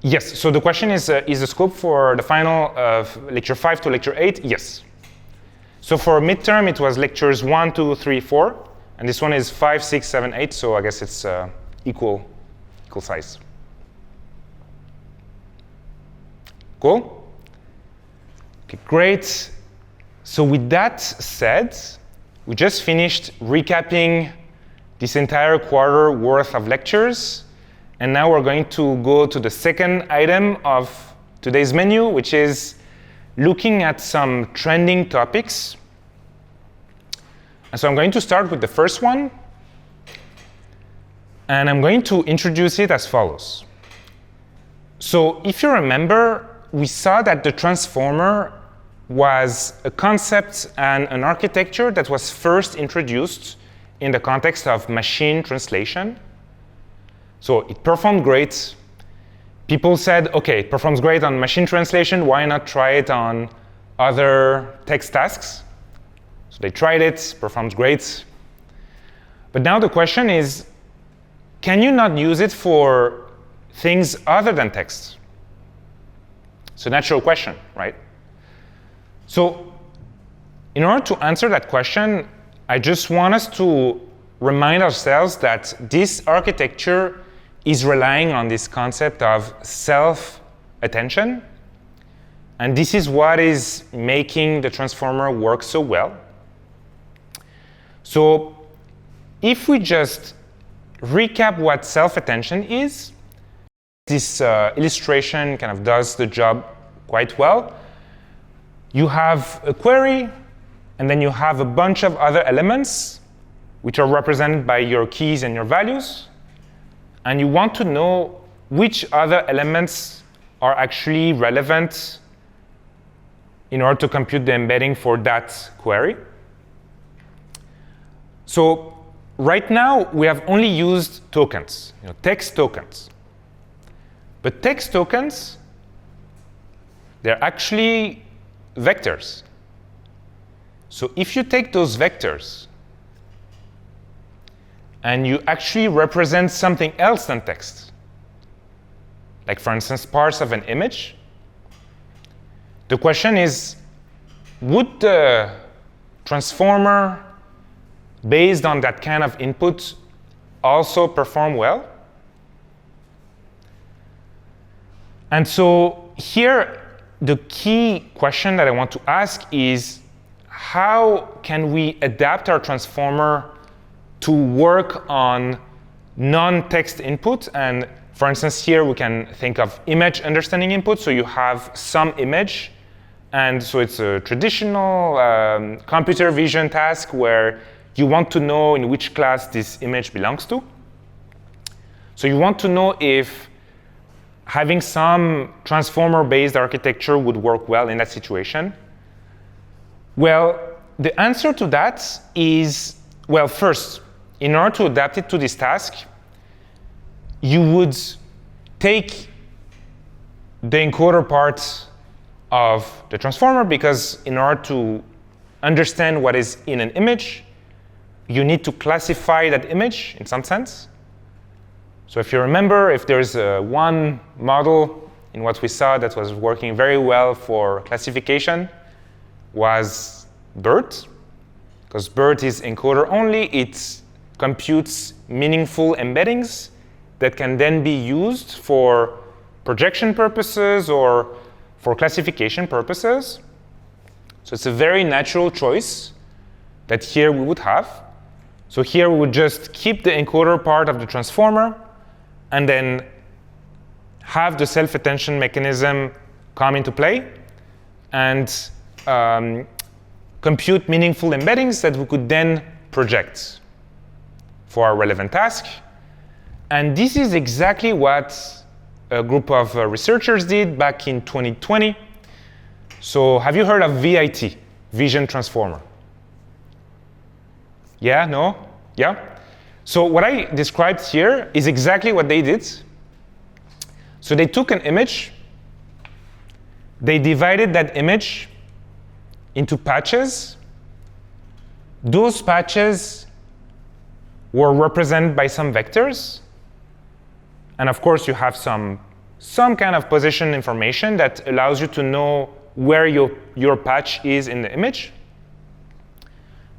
Yes, so the question is the scope for the final of lecture 5 to lecture 8? Yes. So for midterm, it was lectures 1, 2, 3, 4, and this one is 5, 6, 7, 8, so I guess it's equal size. Cool? Okay, great. So with that said, we just finished recapping this entire quarter worth of lectures. And now we're going to go to the second item of today's menu, which is looking at some trending topics. And so I'm going to start with the first one. And I'm going to introduce it as follows. So if you remember, we saw that the transformer was a concept and an architecture that was first introduced in the context of machine translation. So it performed great. People said, OK, it performs great on machine translation. Why not try it on other text tasks? So they tried it, performs great. But now the question is, can you not use it for things other than text? It's a natural question, right? So in order to answer that question, I just want us to remind ourselves that this architecture is relying on this concept of self-attention. And this is what is making the transformer work so well. So if we just recap what self-attention is, this illustration kind of does the job quite well. You have a query, and then you have a bunch of other elements, which are represented by your keys and your values. And you want to know which other elements are actually relevant in order to compute the embedding for that query. So right now, we have only used tokens, text tokens. But text tokens, they're actually vectors. So if you take those vectors and you actually represent something else than text, like for instance, parts of an image, the question is, would the transformer based on that kind of input also perform well? And so here, the key question that I want to ask is, how can we adapt our transformer to work on non-text input? And for instance, here we can think of image understanding input. So you have some image, and so it's a traditional computer vision task where you want to know in which class this image belongs to. So you want to know if having some transformer-based architecture would work well in that situation. Well, the answer to that is, well, first, in order to adapt it to this task, you would take the encoder part of the transformer, because in order to understand what is in an image, you need to classify that image in some sense. So if you remember, if there's one model in what we saw that was working very well for classification, was BERT, because BERT is encoder only. It computes meaningful embeddings that can then be used for projection purposes or for classification purposes. So it's a very natural choice that here we would have. So here we would just keep the encoder part of the transformer and then have the self-attention mechanism come into play and compute meaningful embeddings that we could then project for our relevant task. And this is exactly what a group of researchers did back in 2020. So have you heard of VIT, Vision Transformer? Yeah, no? Yeah? So what I described here is exactly what they did. So they took an image, they divided that image into patches. Those patches were represented by some vectors. And of course, you have some kind of position information that allows you to know where your patch is in the image.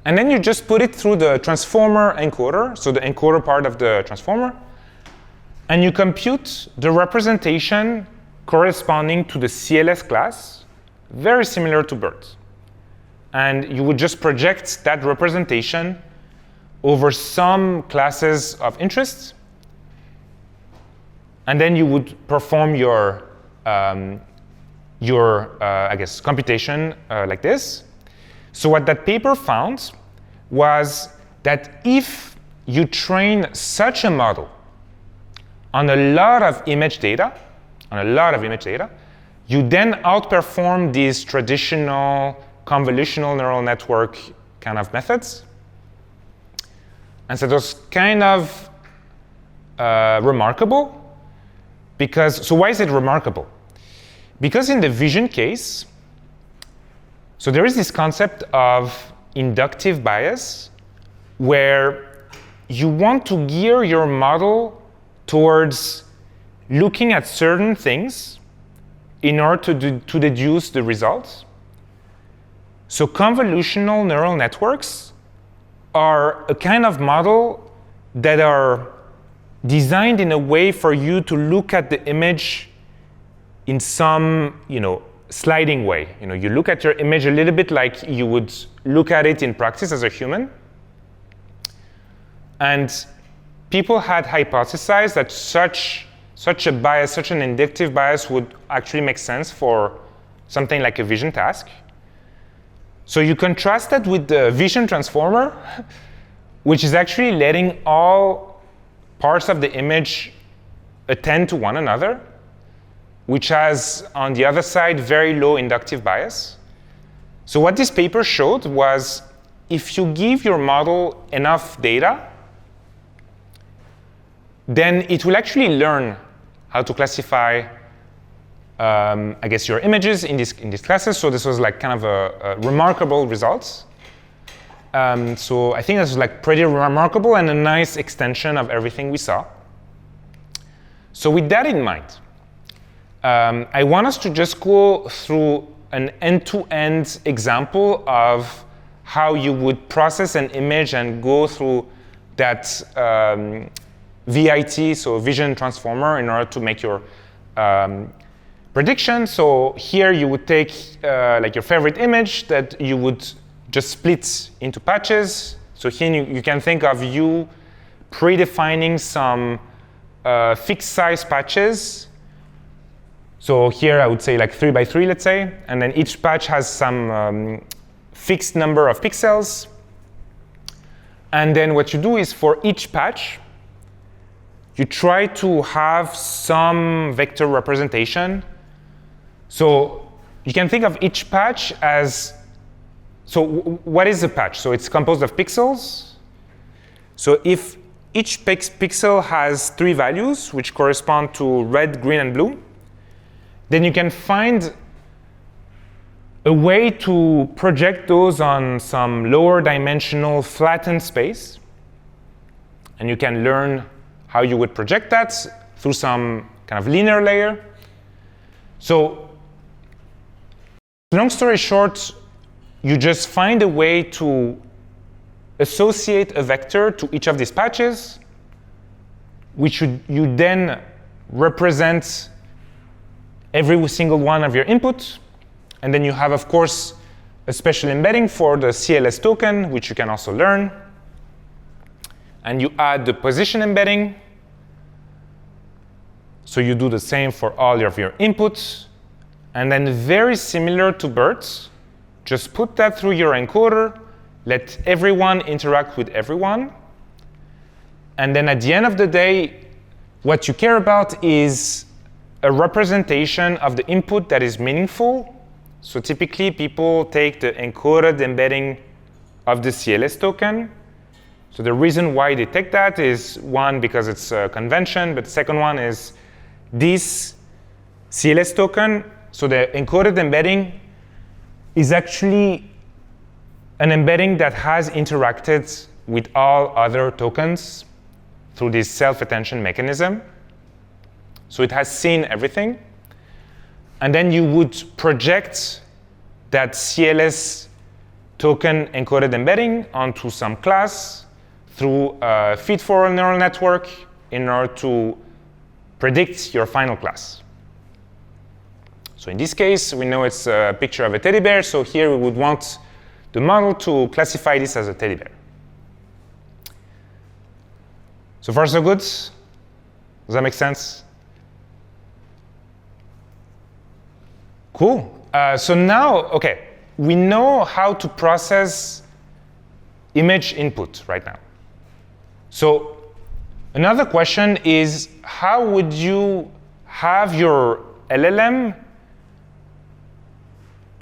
And then you just put it through the transformer encoder, so the encoder part of the transformer, and you compute the representation corresponding to the CLS class, very similar to BERT. And you would just project that representation over some classes of interest, and then you would perform your I guess, computation like this. So what that paper found was that if you train such a model on a lot of image data, you then outperform these traditional convolutional neural network kind of methods. And so that's kind of remarkable. So why is it remarkable? Because in the vision case, so there is this concept of inductive bias, where you want to gear your model towards looking at certain things in order to deduce the results. So convolutional neural networks are a kind of model that are designed in a way for you to look at the image in some, sliding way. You look at your image a little bit like you would look at it in practice as a human. And people had hypothesized that such a bias, such an inductive bias would actually make sense for something like a vision task. So you contrast that with the vision transformer, which is actually letting all parts of the image attend to one another, which has, on the other side, very low inductive bias. So what this paper showed was if you give your model enough data, then it will actually learn how to classify your images in these classes. So this was like kind of a remarkable results. So I think this was like pretty remarkable and a nice extension of everything we saw. So with that in mind, I want us to just go through an end-to-end example of how you would process an image and go through that VIT, so vision transformer, in order to make your prediction. So here you would take like your favorite image that you would just split into patches. So here you can think of you predefining some fixed size patches. So here I would say like 3 by 3, let's say, and then each patch has some fixed number of pixels. And then what you do is for each patch, you try to have some vector representation. So you can think of each patch as, so what is a patch? So it's composed of pixels. So if each pixel has 3 values, which correspond to red, green, and blue, then you can find a way to project those on some lower dimensional flattened space. And you can learn how you would project that through some kind of linear layer. So long story short, you just find a way to associate a vector to each of these patches, which you then represent every single one of your input. And then you have, of course, a special embedding for the CLS token, which you can also learn. And you add the position embedding. So you do the same for all of your inputs. And then very similar to BERT, just put that through your encoder, let everyone interact with everyone. And then at the end of the day, what you care about is a representation of the input that is meaningful. So typically, people take the encoded embedding of the CLS token. So the reason why they take that is, one, because it's a convention, but the second one is this CLS token, so the encoded embedding is actually an embedding that has interacted with all other tokens through this self-attention mechanism. So it has seen everything. And then you would project that CLS token encoded embedding onto some class through a feed-forward neural network in order to predict your final class. So in this case, we know it's a picture of a teddy bear. So here we would want the model to classify this as a teddy bear. So far, so good? Does that make sense? Cool. So now, OK, we know how to process image input right now. So another question is, how would you have your LLM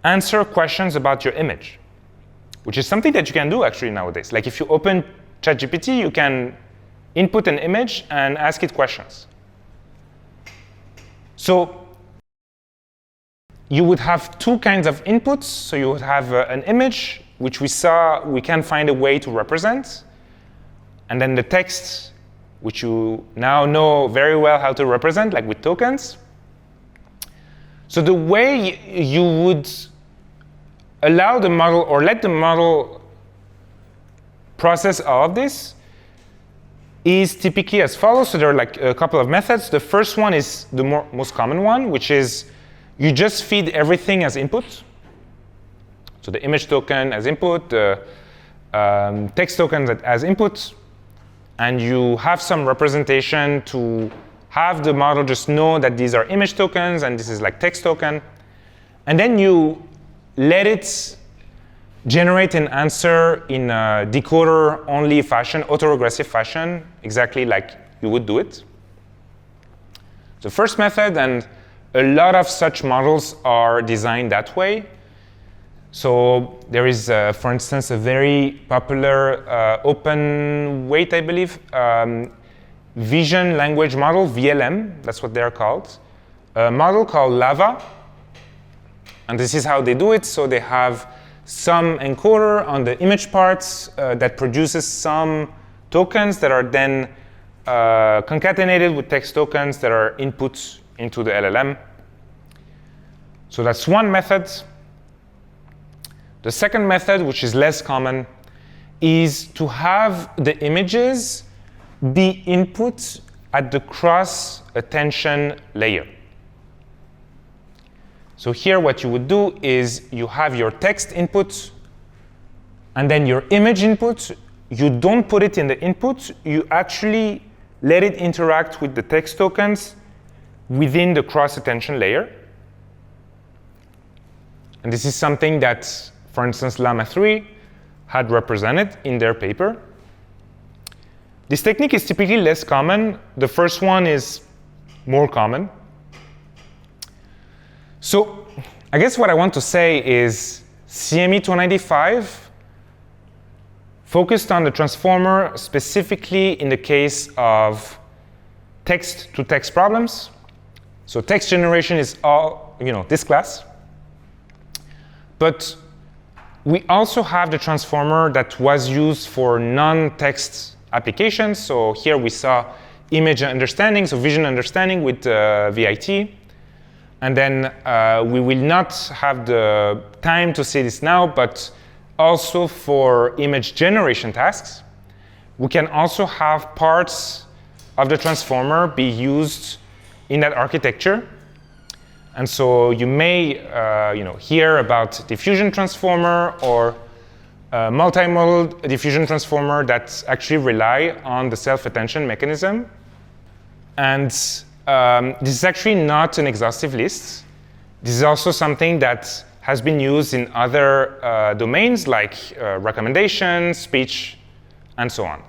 answer questions about your image? Which is something that you can do actually nowadays. Like if you open ChatGPT, you can input an image and ask it questions. So you would have 2 kinds of inputs. So you would have an image, which we saw we can find a way to represent. And then the text, which you now know very well how to represent, like with tokens. So the way you would allow the model or let the model process all of this is typically as follows. So there are like a couple of methods. The first one is the most common one, which is you just feed everything as input. So the image token as input, the text tokens as input, and you have some representation to have the model just know that these are image tokens and this is like text token. And then you let it generate an answer in a decoder-only fashion, autoregressive fashion, exactly like you would do it. The first method, and a lot of such models are designed that way. So there is, for instance, a very popular open weight, I believe, vision language model, VLM, that's what they're called. A model called Lava, and this is how they do it. So they have some encoder on the image parts that produces some tokens that are then concatenated with text tokens that are inputs into the LLM. So that's one method. The second method, which is less common, is to have the images be input at the cross-attention layer. So here what you would do is you have your text input and then your image input. You don't put it in the input. You actually let it interact with the text tokens within the cross-attention layer. And this is something that, for instance, Llama 3 had represented in their paper. This technique is typically less common. The first one is more common. So I guess what I want to say is CME295 focused on the transformer specifically in the case of text-to-text problems. So text generation is all, this class. But we also have the transformer that was used for non-text applications. So here we saw image understanding, so vision understanding with VIT. And then we will not have the time to see this now, but also for image generation tasks, we can also have parts of the transformer be used in that architecture. And so you may hear about diffusion transformer or multimodal diffusion transformer that actually rely on the self-attention mechanism. And this is actually not an exhaustive list. This is also something that has been used in other domains like recommendation, speech, and so on.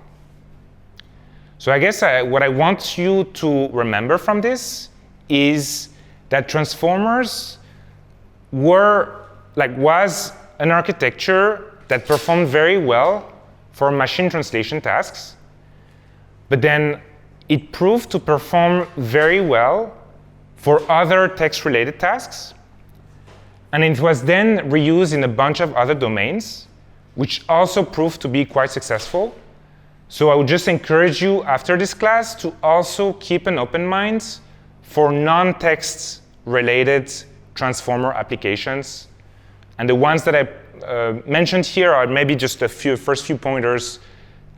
So I guess what I want you to remember from this is that transformers was an architecture that performed very well for machine translation tasks, but then it proved to perform very well for other text-related tasks. And it was then reused in a bunch of other domains, which also proved to be quite successful. So I would just encourage you after this class to also keep an open mind for non-text related transformer applications. And the ones that I mentioned here are maybe just the first few pointers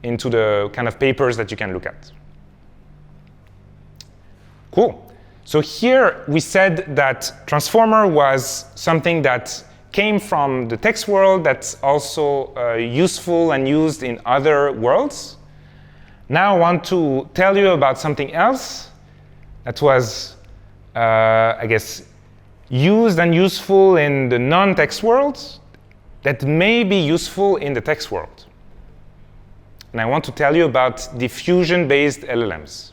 into the kind of papers that you can look at. Cool. So here we said that transformer was something that came from the text world that's also useful and used in other worlds. Now I want to tell you about something else that was, I guess, used and useful in the non-text world that may be useful in the text world. And I want to tell you about diffusion-based LLMs.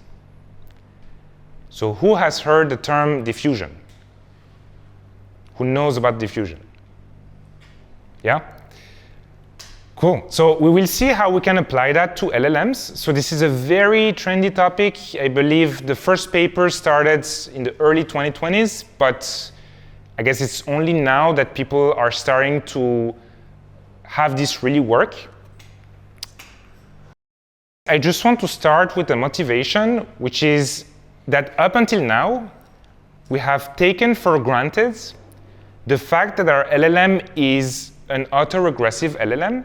So who has heard the term diffusion? Who knows about diffusion? Yeah? Cool. So we will see how we can apply that to LLMs. So this is a very trendy topic. I believe the first paper started in the early 2020s, but I guess it's only now that people are starting to have this really work. I just want to start with a motivation, which is that up until now, we have taken for granted the fact that our LLM is an autoregressive LLM.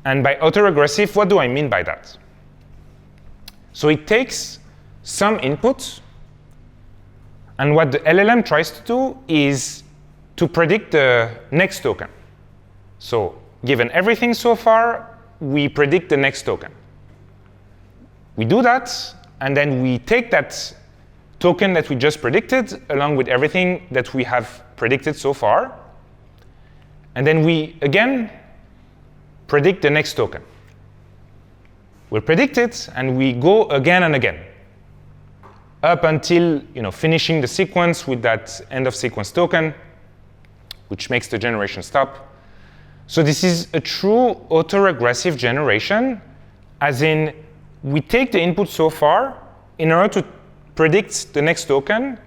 And by autoregressive, what do I mean by that? So it takes some input, and what the LLM tries to do is to predict the next token. So given everything so far, we predict the next token. We do that, and then we take that token that we just predicted, along with everything that we have predicted so far, and then we, again, predict the next token. We'll predict it, and we go again and again, up until finishing the sequence with that end-of-sequence token, which makes the generation stop. So this is a true autoregressive generation, as in we take the input so far in order to predict the next token,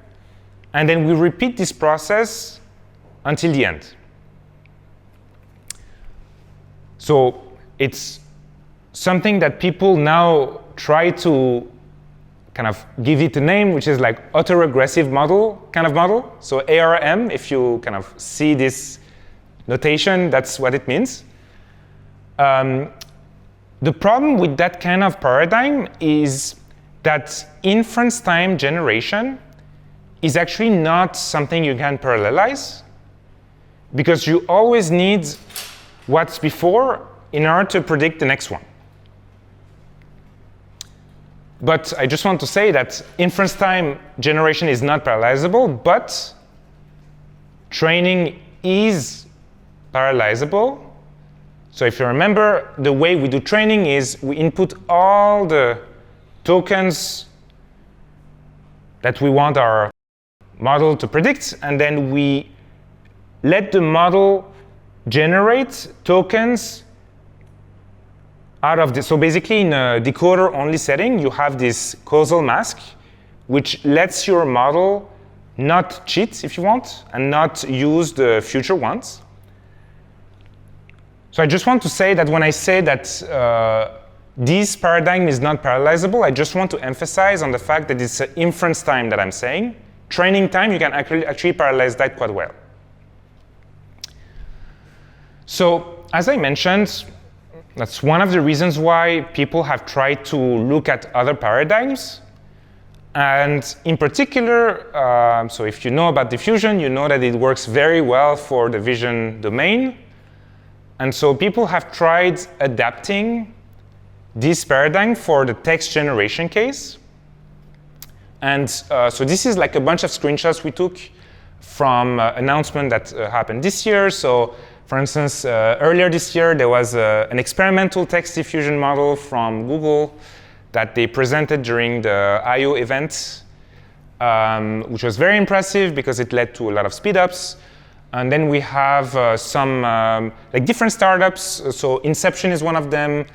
and then we repeat this process until the end. So it's something that people now try to kind of give it a name, which is like autoregressive model kind of model. So ARM, if you kind of see this notation, that's what it means. The problem with that kind of paradigm is that inference time generation is actually not something you can parallelize, because you always need what's before in order to predict the next one. But I just want to say that inference time generation is not parallelizable, but training is parallelizable. So if you remember, the way we do training is we input all the tokens that we want our model to predict, and then we let the model generate tokens out of this. So basically, in a decoder-only setting, you have this causal mask, which lets your model not cheat, if you want, and not use the future ones. So I just want to say that when I say that this paradigm is not parallelizable, I just want to emphasize on the fact that it's an inference time that I'm saying. Training time, you can actually parallelize that quite well. So as I mentioned, that's one of the reasons why people have tried to look at other paradigms. And in particular, so if you know about diffusion, you know that it works very well for the vision domain. And so people have tried adapting this paradigm for the text generation case. And so this is like a bunch of screenshots we took from an announcement that happened this year. So for instance, earlier this year, there was an experimental text diffusion model from Google that they presented during the I/O event, which was very impressive because it led to a lot of speedups. And then we have some like different startups. So Inception is one of them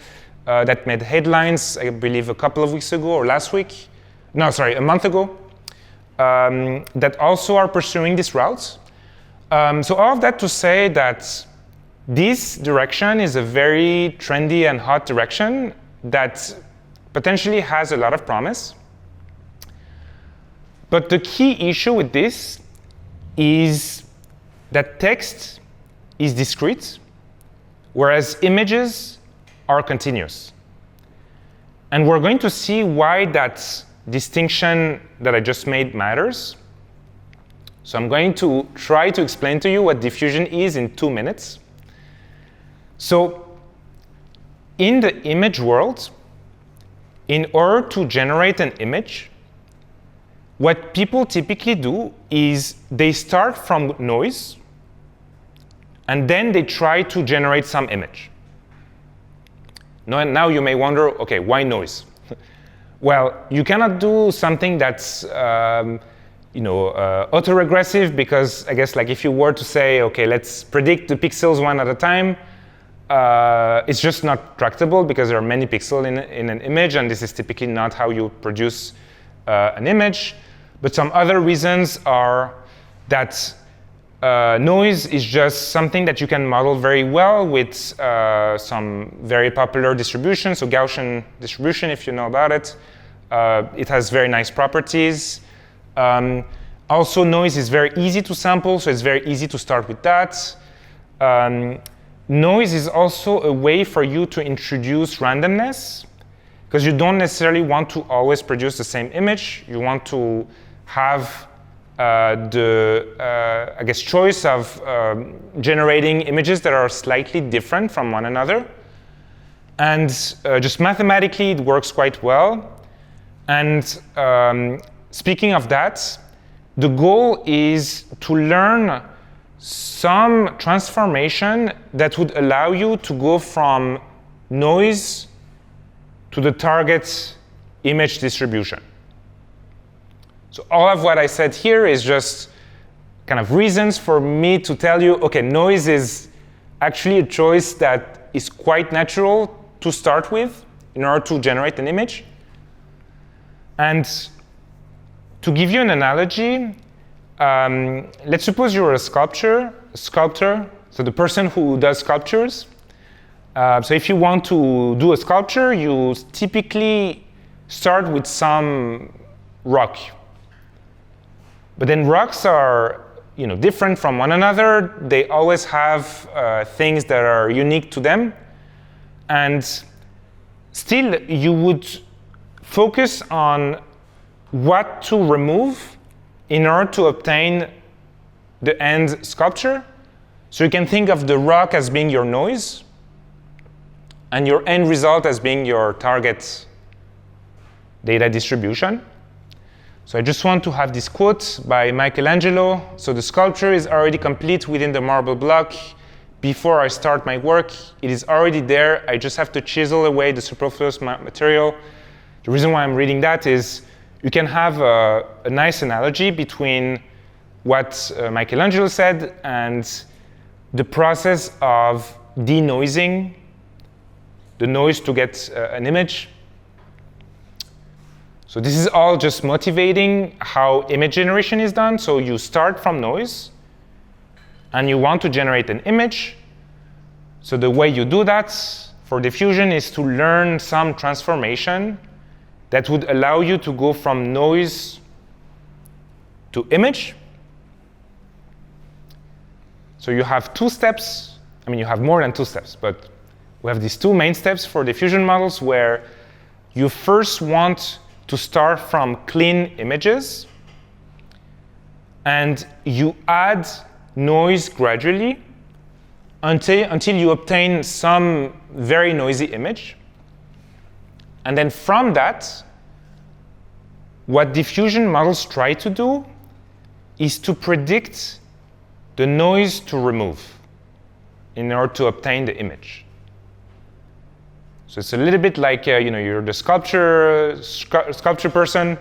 that made headlines, I believe, a couple of weeks ago or last week. No, sorry, a month ago, that also are pursuing this route. So all of that to say that this direction is a very trendy and hot direction that potentially has a lot of promise. But the key issue with this is that text is discrete, whereas images are continuous. And we're going to see why that distinction that I just made matters. So I'm going to try to explain to you what diffusion is in 2 minutes. So in the image world, in order to generate an image, what people typically do is they start from noise, and then they try to generate some image. Now you may wonder, okay, why noise? Well, you cannot do something that's autoregressive, because I guess like if you were to say, okay, let's predict the pixels one at a time, it's just not tractable because there are many pixels in an image, and this is typically not how you produce an image. But some other reasons are that noise is just something that you can model very well with some very popular distributions. So Gaussian distribution, if you know about it, it has very nice properties. Also, noise is very easy to sample, so it's very easy to start with that. noise is also a way for you to introduce randomness, because you don't necessarily want to always produce the same image. You want to have I guess, choice of generating images that are slightly different from one another. And just mathematically, it works quite well. And speaking of that, the goal is to learn some transformation that would allow you to go from noise to the target image distribution. So all of what I said here is just kind of reasons for me to tell you, okay, noise is actually a choice that is quite natural to start with in order to generate an image. And to give you an analogy, let's suppose you're a sculptor, so the person who does sculptures. So if you want to do a sculpture, you typically start with some rock. But then rocks are different from one another. They always have things that are unique to them. And still, you would focus on what to remove in order to obtain the end sculpture. So you can think of the rock as being your noise, and your end result as being your target data distribution. So I just want to have this quote by Michelangelo. So the sculpture is already complete within the marble block. Before I start my work, it is already there. I just have to chisel away the superfluous material. The reason why I'm reading that is you can have a nice analogy between what Michelangelo said and the process of denoising the noise to get an image. So this is all just motivating how image generation is done. So you start from noise, and you want to generate an image. So the way you do that for diffusion is to learn some transformation that would allow you to go from noise to image. So you have two steps. I mean, you have more than two steps, but we have these two main steps for diffusion models where you first want to start from clean images, and you add noise gradually until you obtain some very noisy image. And then from that, what diffusion models try to do is to predict the noise to remove in order to obtain the image. So it's a little bit like you're the sculpture person,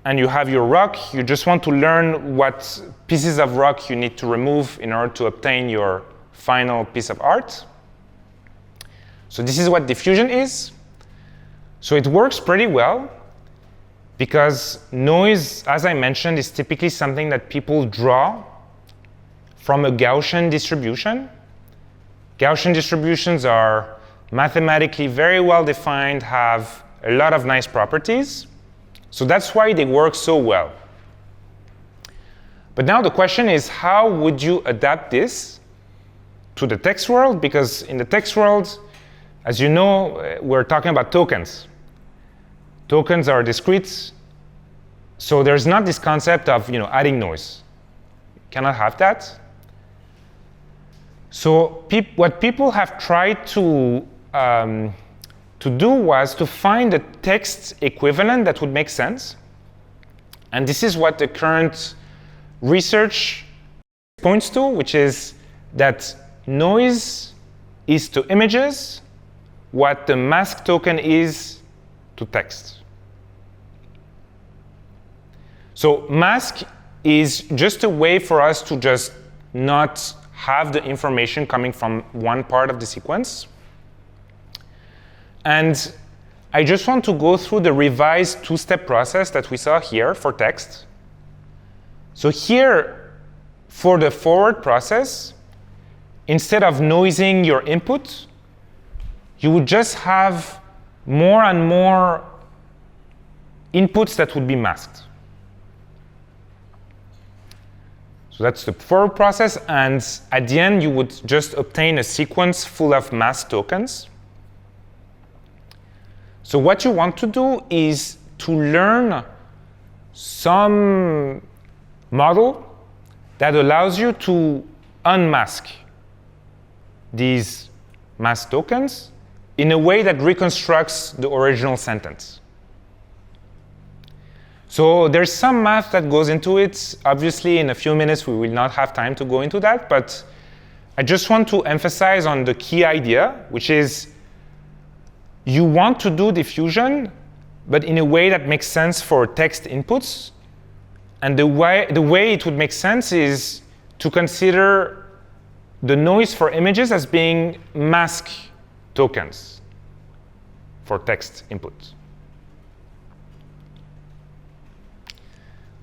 and you have your rock. You just want to learn what pieces of rock you need to remove in order to obtain your final piece of art. So this is what diffusion is. So it works pretty well because noise, as I mentioned, is typically something that people draw from a Gaussian distribution. Gaussian distributions are mathematically very well defined, have a lot of nice properties. So that's why they work so well. But now the question is, how would you adapt this to the text world? Because in the text world, as you know, we're talking about tokens. Tokens are discrete. So there's not this concept of adding noise. You cannot have that. So what people have tried to do was to find a text equivalent that would make sense. And this is what the current research points to, which is that noise is to images what the mask token is to text. So mask is just a way for us to just not have the information coming from one part of the sequence. And I just want to go through the revised two-step process that we saw here for text. So here, for the forward process, instead of noising your input, you would just have more and more inputs that would be masked. So that's the forward process, and at the end, you would just obtain a sequence full of masked tokens. So what you want to do is to learn some model that allows you to unmask these masked tokens in a way that reconstructs the original sentence. So there's some math that goes into it. Obviously, in a few minutes, we will not have time to go into that, but I just want to emphasize on the key idea, which is you want to do diffusion, but in a way that makes sense for text inputs. And the way it would make sense is to consider the noise for images as being mask tokens for text inputs.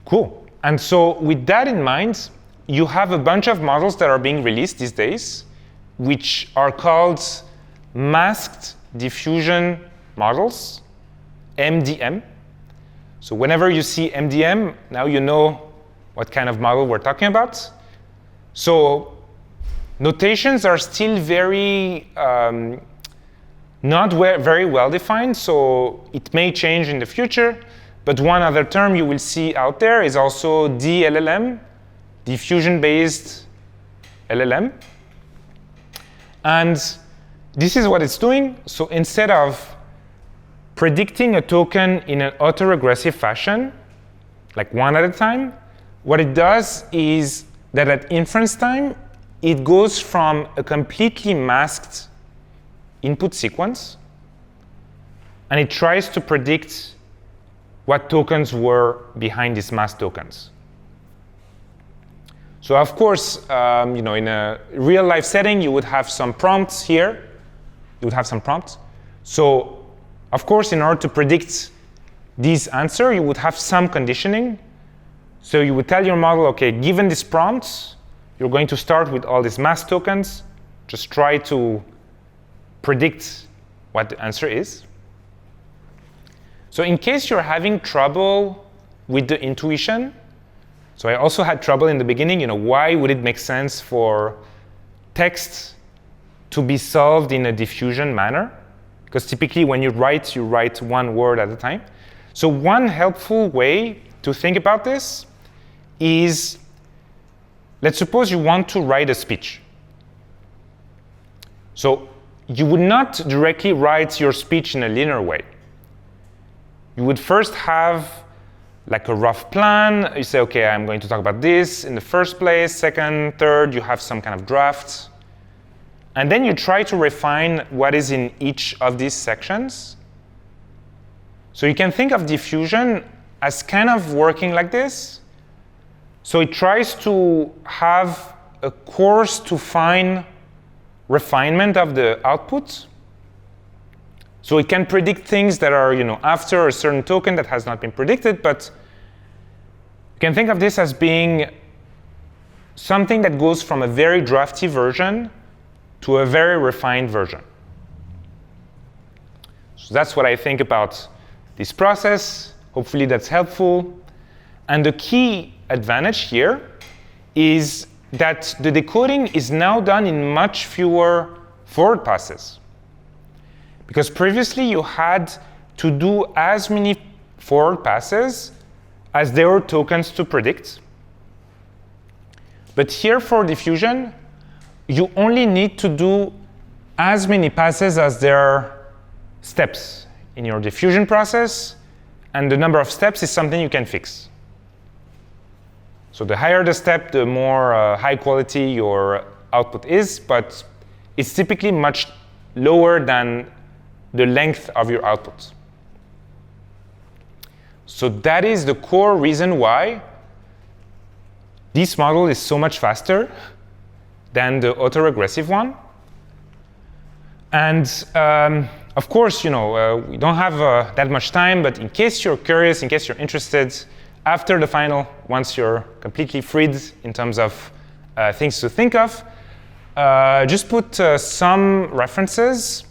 Cool. And so with that in mind, you have a bunch of models that are being released these days, which are called masked diffusion models, MDM. So whenever you see MDM, now you know what kind of model we're talking about. So notations are still very not very well defined, so it may change in the future. But one other term you will see out there is also DLLM, diffusion-based LLM. And this is what it's doing. So instead of predicting a token in an autoregressive fashion, like one at a time, what it does is that at inference time, it goes from a completely masked input sequence, and it tries to predict what tokens were behind these masked tokens. So of course, in a real-life setting, you would have some prompts here. You would have some prompts. So of course, in order to predict this answer, you would have some conditioning. So you would tell your model, OK, given this prompt, you're going to start with all these masked tokens. Just try to predict what the answer is. So in case you're having trouble with the intuition, so I also had trouble in the beginning, why would it make sense for text to be solved in a diffusion manner? Because typically when you write one word at a time. So one helpful way to think about this is, let's suppose you want to write a speech. So you would not directly write your speech in a linear way. You would first have like a rough plan. You say, OK, I'm going to talk about this in the first place. Second, third, you have some kind of draft. And then you try to refine what is in each of these sections. So you can think of diffusion as kind of working like this. So it tries to have a coarse to fine refinement of the output. So it can predict things that are after a certain token that has not been predicted, but you can think of this as being something that goes from a very drafty version to a very refined version. So that's what I think about this process. Hopefully that's helpful. And the key advantage here is that the decoding is now done in much fewer forward passes. Because previously you had to do as many forward passes as there were tokens to predict. But here for diffusion, you only need to do as many passes as there are steps in your diffusion process, and the number of steps is something you can fix. So the higher the step, the more high quality your output is, but it's typically much lower than the length of your output. So that is the core reason why this model is so much faster than the autoregressive one. And of course, we don't have that much time, but in case you're curious, in case you're interested, after the final, once you're completely freed in terms of things to think of, just put some references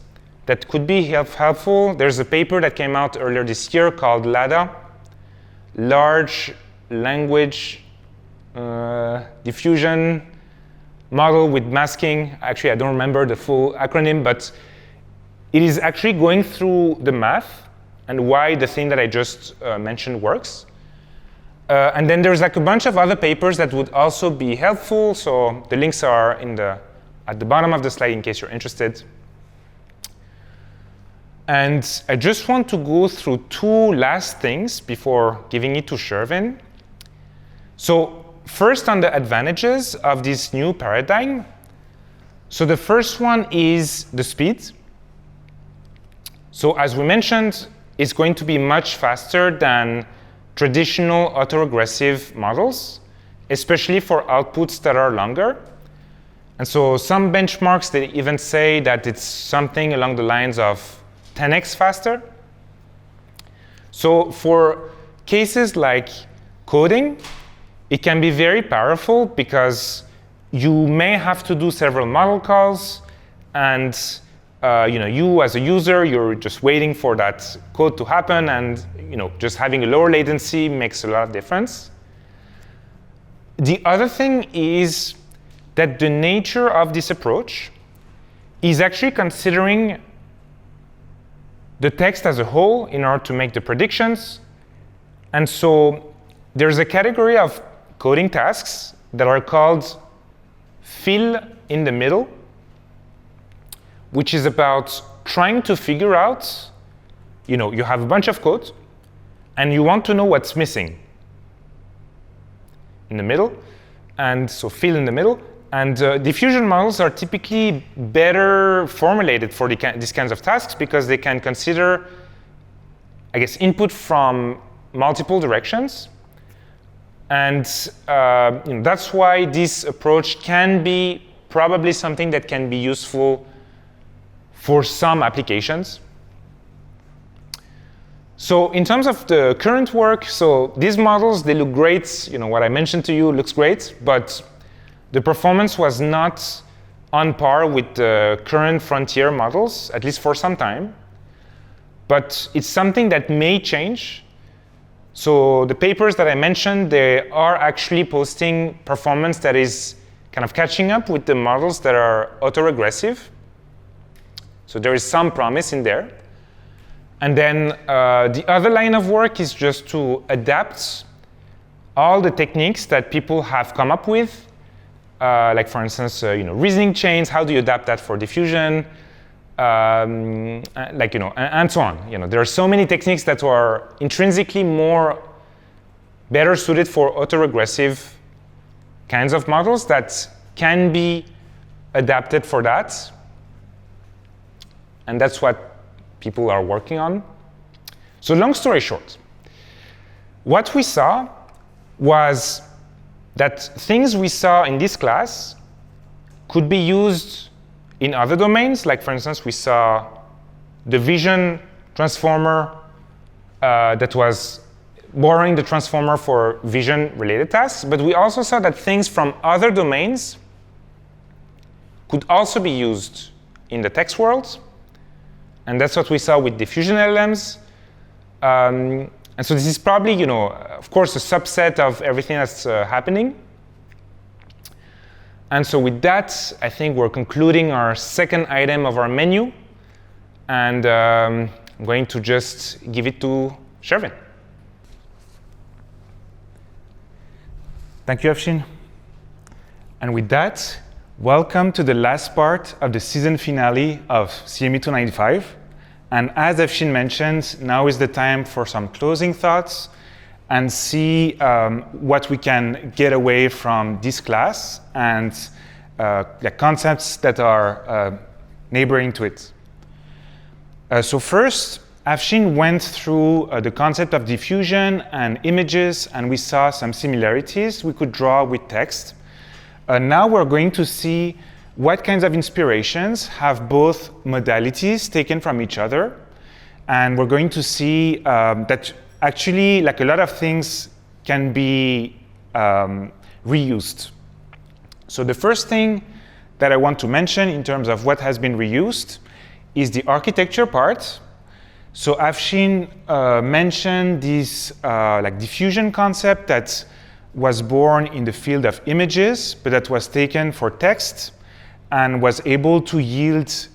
that could be helpful. There's a paper that came out earlier this year called LADA, Large Language diffusion model with masking. Actually, I don't remember the full acronym, but it is actually going through the math and why the thing that I just mentioned works. And then there's like a bunch of other papers that would also be helpful. So the links are at the bottom of the slide in case you're interested. And I just want to go through two last things before giving it to Shervine. So first, on the advantages of this new paradigm. So the first one is the speed. So as we mentioned, it's going to be much faster than traditional autoregressive models, especially for outputs that are longer. And so some benchmarks, they even say that it's something along the lines of 10x faster. So for cases like coding, it can be very powerful because you may have to do several model calls, and you as a user, you're just waiting for that code to happen, and just having a lower latency makes a lot of difference. The other thing is that the nature of this approach is actually considering the text as a whole in order to make the predictions. And so there's a category of coding tasks that are called fill in the middle, which is about trying to figure out, you have a bunch of code, and you want to know what's missing in the middle, and so fill in the middle. And diffusion models are typically better formulated for these kinds of tasks because they can consider, input from multiple directions. And that's why this approach can be probably something that can be useful for some applications. So in terms of the current work, so these models, they look great. What I mentioned to you looks great, but the performance was not on par with the current frontier models, at least for some time. But it's something that may change. So the papers that I mentioned, they are actually posting performance that is kind of catching up with the models that are autoregressive. So there is some promise in there. And then the other line of work is just to adapt all the techniques that people have come up with. Like for instance, reasoning chains. How do you adapt that for diffusion? And so on. There are so many techniques that are intrinsically better suited for autoregressive kinds of models that can be adapted for that. And that's what people are working on. So long story short, what we saw was that things we saw in this class could be used in other domains. Like for instance, we saw the vision transformer that was borrowing the transformer for vision-related tasks. But we also saw that things from other domains could also be used in the text world. And that's what we saw with diffusion LLMs. And so this is probably, of course, a subset of everything that's happening. And so with that, I think we're concluding our second item of our menu. And I'm going to just give it to Shervine. Thank you, Afshine. And with that, welcome to the last part of the season finale of CME295. And as Afshine mentioned, now is the time for some closing thoughts and see what we can get away from this class and the concepts that are neighboring to it. So first, Afshine went through the concept of diffusion and images, and we saw some similarities we could draw with text. Now we're going to see what kinds of inspirations have both modalities taken from each other. And we're going to see that actually, like a lot of things can be reused. So the first thing that I want to mention in terms of what has been reused is the architecture part. So Afshine mentioned this diffusion concept that was born in the field of images, but that was taken for text and was able to yield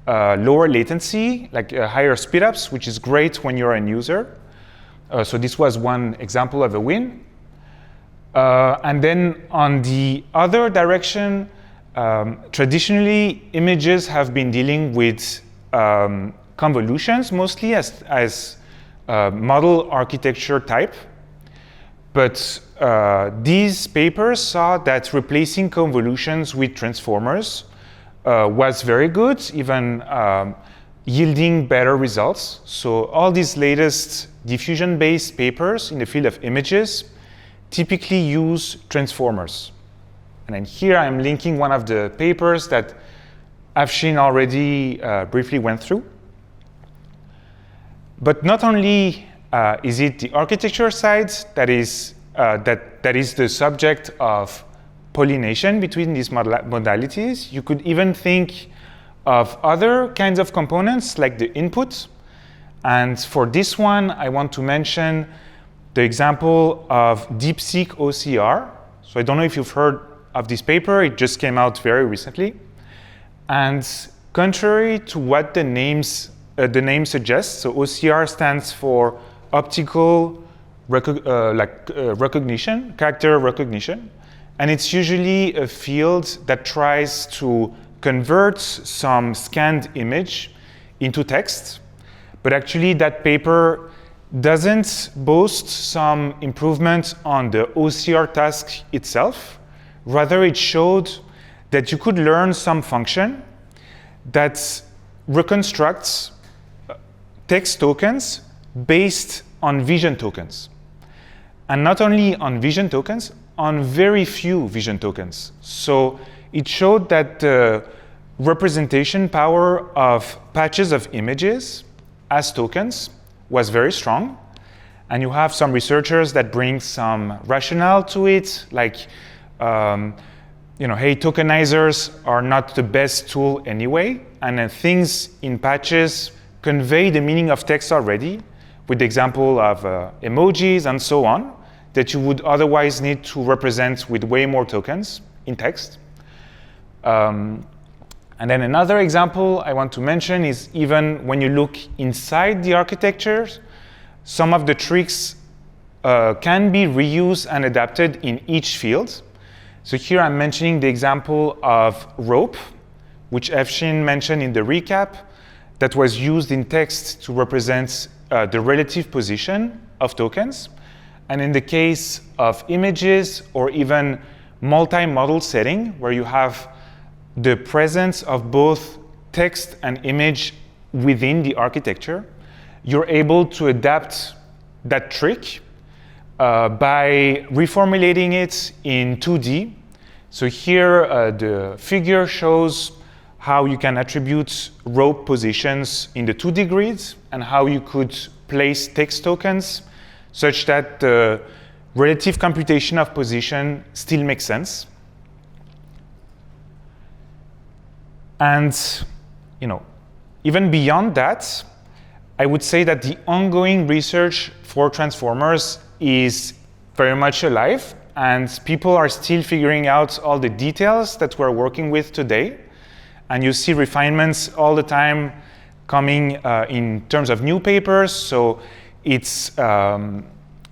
lower latency, like higher speedups, which is great when you're an user. So this was one example of a win. And then on the other direction, traditionally, images have been dealing with convolutions, mostly as model architecture type. But these papers saw that replacing convolutions with transformers was very good, even yielding better results. So all these latest diffusion-based papers in the field of images typically use transformers. And then here I'm linking one of the papers that Afshine already briefly went through. But not only is it the architecture side that is the subject of pollination between these modalities. You could even think of other kinds of components like the input. And for this one, I want to mention the example of DeepSeek OCR. So I don't know if you've heard of this paper. It just came out very recently. And contrary to what the name suggests, so OCR stands for optical recognition, character recognition. And it's usually a field that tries to convert some scanned image into text. But actually, that paper doesn't boast some improvement on the OCR task itself. Rather, it showed that you could learn some function that reconstructs text tokens based on vision tokens. And not only on vision tokens, on very few vision tokens. So it showed that the representation power of patches of images as tokens was very strong. And you have some researchers that bring some rationale to it, like, hey, tokenizers are not the best tool anyway, and then things in patches convey the meaning of text already, with the example of emojis and so on, that you would otherwise need to represent with way more tokens in text. And then another example I want to mention is even when you look inside the architectures, some of the tricks can be reused and adapted in each field. So here I'm mentioning the example of rope, which Afshine mentioned in the recap, that was used in text to represent the relative position of tokens. And in the case of images or even multi-model setting, where you have the presence of both text and image within the architecture, you're able to adapt that trick by reformulating it in 2D. So here, the figure shows how you can attribute rope positions in the 2D grids and how you could place text tokens such that the relative computation of position still makes sense. And even beyond that, I would say that the ongoing research for transformers is very much alive, and people are still figuring out all the details that we're working with today. And you see refinements all the time coming in terms of new papers. So it's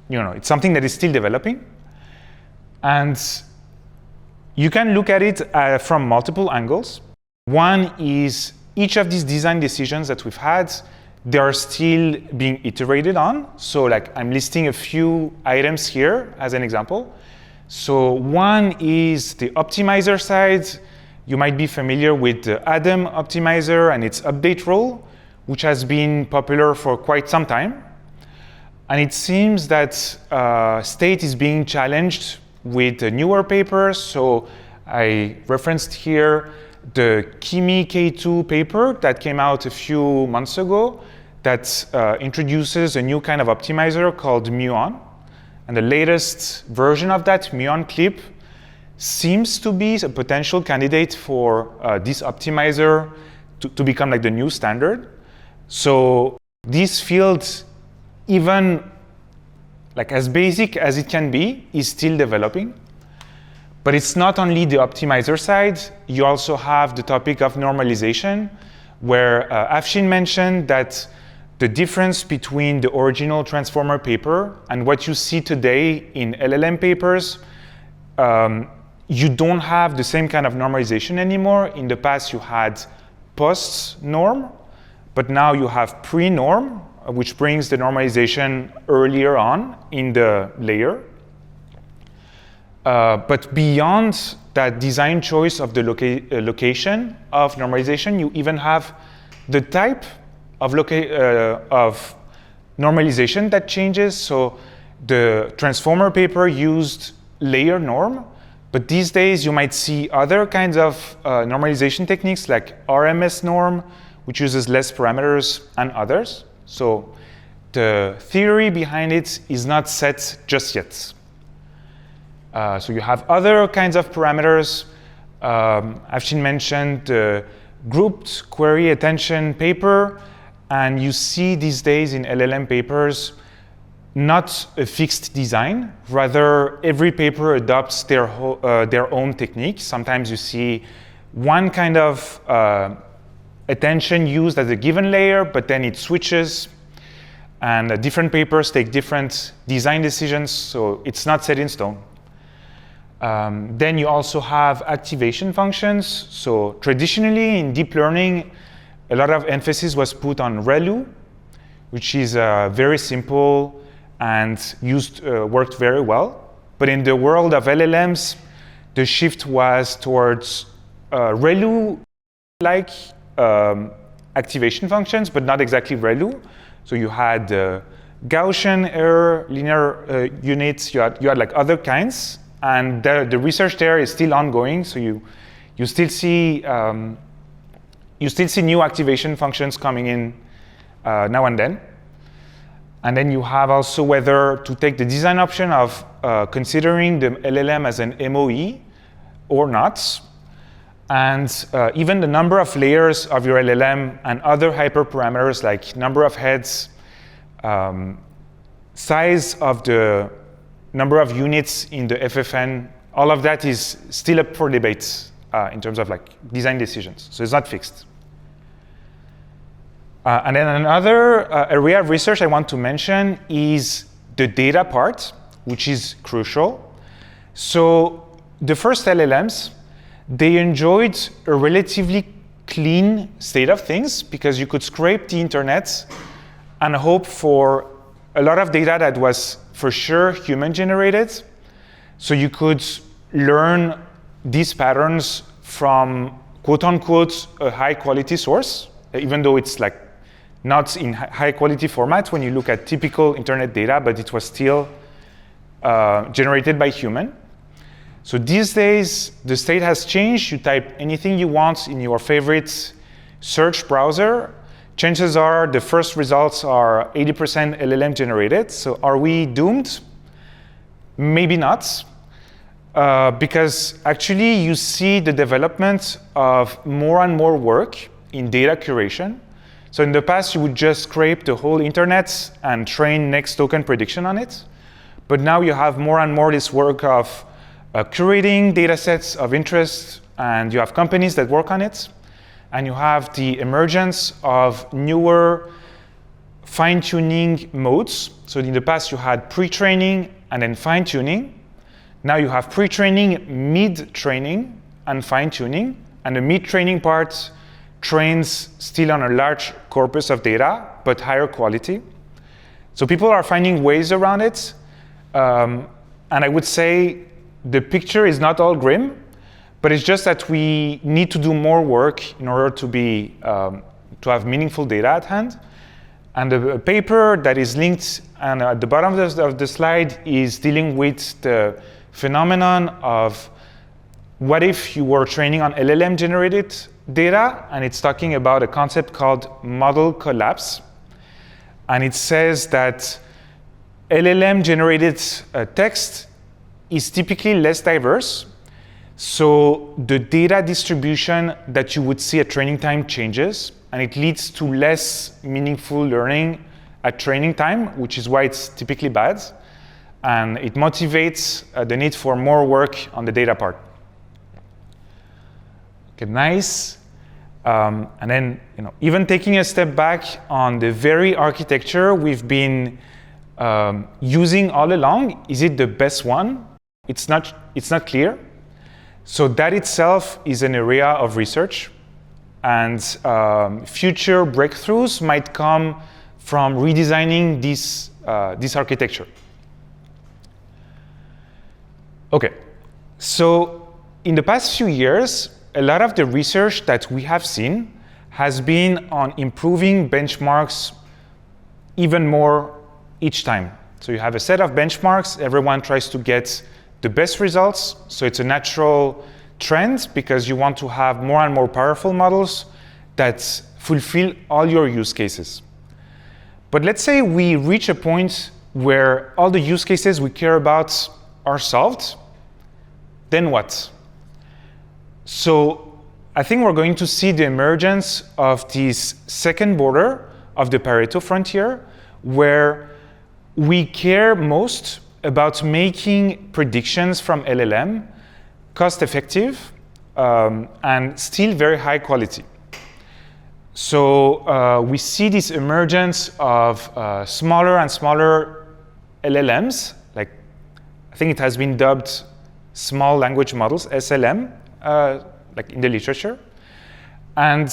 it's something that is still developing, and you can look at it from multiple angles. One is each of these design decisions that we've had, they are still being iterated on. So like I'm listing a few items here as an example. So one is the optimizer side. You might be familiar with the Adam optimizer and its update role, which has been popular for quite some time. And it seems that state is being challenged with the newer papers. So I referenced here the CME295 paper that came out a few months ago that introduces a new kind of optimizer called Muon. And the latest version of that, Muon Clip, seems to be a potential candidate for this optimizer to become like the new standard. So this field, even like as basic as it can be, is still developing. But it's not only the optimizer side. You also have the topic of normalization, where Afshine mentioned that the difference between the original transformer paper and what you see today in LLM papers, you don't have the same kind of normalization anymore. In the past, you had post-norm, but now you have pre-norm, which brings the normalization earlier on in the layer. But beyond that design choice of the location of normalization, you even have the type of normalization that changes. So the transformer paper used layer norm, but these days you might see other kinds of normalization techniques like RMS norm, which uses less parameters, and others. So the theory behind it is not set just yet. So you have other kinds of parameters. Afshine mentioned the grouped query attention paper, and you see these days in LLM papers not a fixed design. Rather, every paper adopts their own technique. Sometimes you see one kind of attention used as a given layer, but then it switches, and different papers take different design decisions, so it's not set in stone. Then you also have activation functions. So traditionally in deep learning, a lot of emphasis was put on ReLU, which is very simple and worked very well. But in the world of LLMs, the shift was towards ReLU-like activation functions, but not exactly ReLU. So you had Gaussian error, linear units, you had like other kinds. And the research there is still ongoing, so you still see new activation functions coming in now and then. And then you have also whether to take the design option of considering the LLM as an MOE or not, and even the number of layers of your LLM and other hyperparameters like number of heads, size of the number of units in the FFN, all of that is still up for debate in terms of like design decisions. So it's not fixed. And then another area of research I want to mention is the data part, which is crucial. So the first LLMs, they enjoyed a relatively clean state of things because you could scrape the internet and hope for a lot of data that was for sure human-generated. So you could learn these patterns from quote-unquote a high-quality source, even though it's like not in high-quality format when you look at typical internet data, but it was still generated by human. So these days, the state has changed. You type anything you want in your favorite search browser. Chances are the first results are 80% LLM generated. So are we doomed? Maybe not. Because actually you see the development of more and more work in data curation. So in the past, you would just scrape the whole internet and train next token prediction on it. But now you have more and more this work of curating data sets of interest, and you have companies that work on it. And you have the emergence of newer fine-tuning modes. So in the past, you had pre-training and then fine-tuning. Now you have pre-training, mid-training, and fine-tuning. And the mid-training part trains still on a large corpus of data, but higher quality. So people are finding ways around it. And I would say the picture is not all grim. But it's just that we need to do more work in order to have meaningful data at hand. And the paper that is linked and at the bottom of the slide is dealing with the phenomenon of what if you were training on LLM-generated data, and it's talking about a concept called model collapse. And it says that LLM-generated text is typically less diverse. So the data distribution that you would see at training time changes, and it leads to less meaningful learning at training time, which is why it's typically bad. and it motivates the need for more work on the data part. Okay, nice. And then, even taking a step back on the very architecture we've been using all along, is it the best one? It's not clear. So that itself is an area of research, and future breakthroughs might come from redesigning this architecture. Okay, so in the past few years, a lot of the research that we have seen has been on improving benchmarks even more each time. So you have a set of benchmarks, everyone tries to get the best results, so it's a natural trend because you want to have more and more powerful models that fulfill all your use cases. But let's say we reach a point where all the use cases we care about are solved, then what? So I think we're going to see the emergence of this second border of the Pareto frontier, where we care most about making predictions from LLM cost-effective and still very high quality. So we see this emergence of smaller and smaller LLMs, like I think it has been dubbed small language models, SLM, like in the literature. And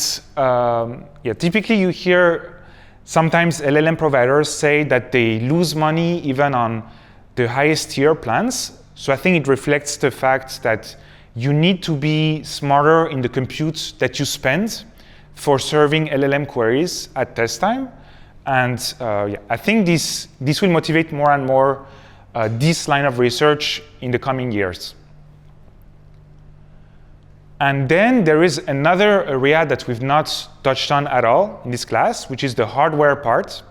typically you hear sometimes LLM providers say that they lose money even on the highest tier plans. So I think it reflects the fact that you need to be smarter in the compute that you spend for serving LLM queries at test time. And I think this will motivate more and more this line of research in the coming years. And then there is another area that we've not touched on at all in this class, which is the hardware part.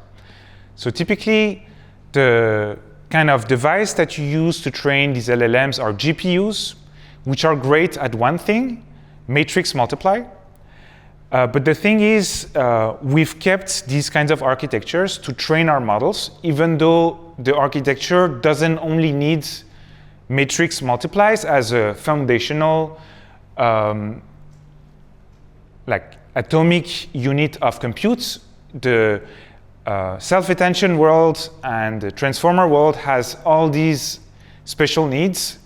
So typically, the kind of device that you use to train these LLMs are GPUs, which are great at one thing, matrix multiply. But the thing is, we've kept these kinds of architectures to train our models, even though the architecture doesn't only need matrix multiplies as a foundational like atomic unit of compute. The self-attention world and the transformer world has all these special needs.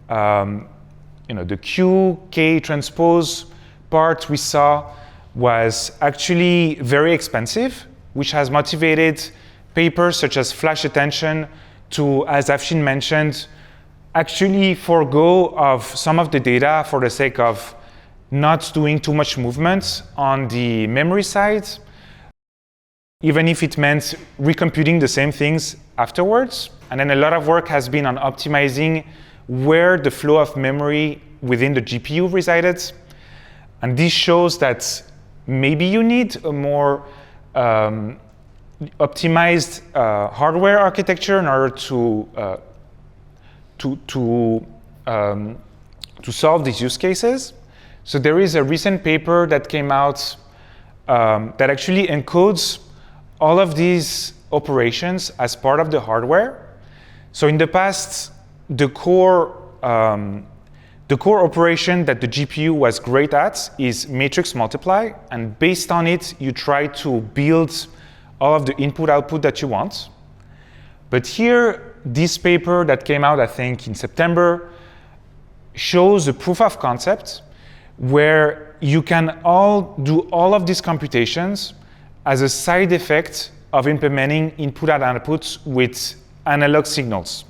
The Q, K transpose part we saw was actually very expensive, which has motivated papers such as flash attention to, as Afshine mentioned, actually forego of some of the data for the sake of not doing too much movement on the memory side, even if it meant recomputing the same things afterwards. And then a lot of work has been on optimizing where the flow of memory within the GPU resided. And this shows that maybe you need a more optimized hardware architecture in order to solve these use cases. So there is a recent paper that came out that actually encodes all of these operations as part of the hardware. So in the past, the core operation that the GPU was great at is matrix multiply, and based on it, you try to build all of the input-output that you want. But here, this paper that came out, I think, in September, shows a proof of concept where you can do all of these computations as a side effect of implementing input and output with analog signals.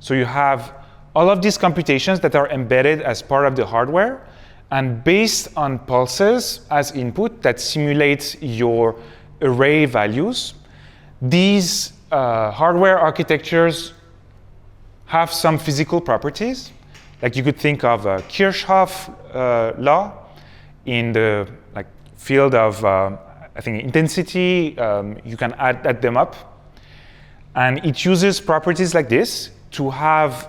So you have all of these computations that are embedded as part of the hardware, and based on pulses as input that simulate your array values, these hardware architectures have some physical properties. Like you could think of Kirchhoff law in the field of I think intensity. You can add them up, and it uses properties like this to have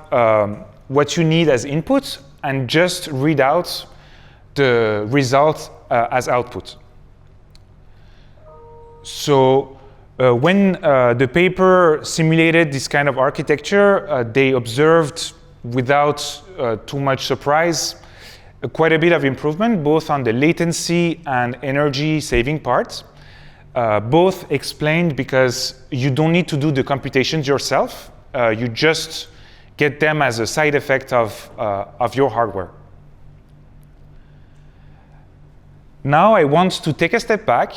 what you need as input and just read out the result as output. So When the paper simulated this kind of architecture, they observed, without too much surprise, quite a bit of improvement, both on the latency and energy saving parts. Both explained because you don't need to do the computations yourself. You just get them as a side effect of your hardware. Now I want to take a step back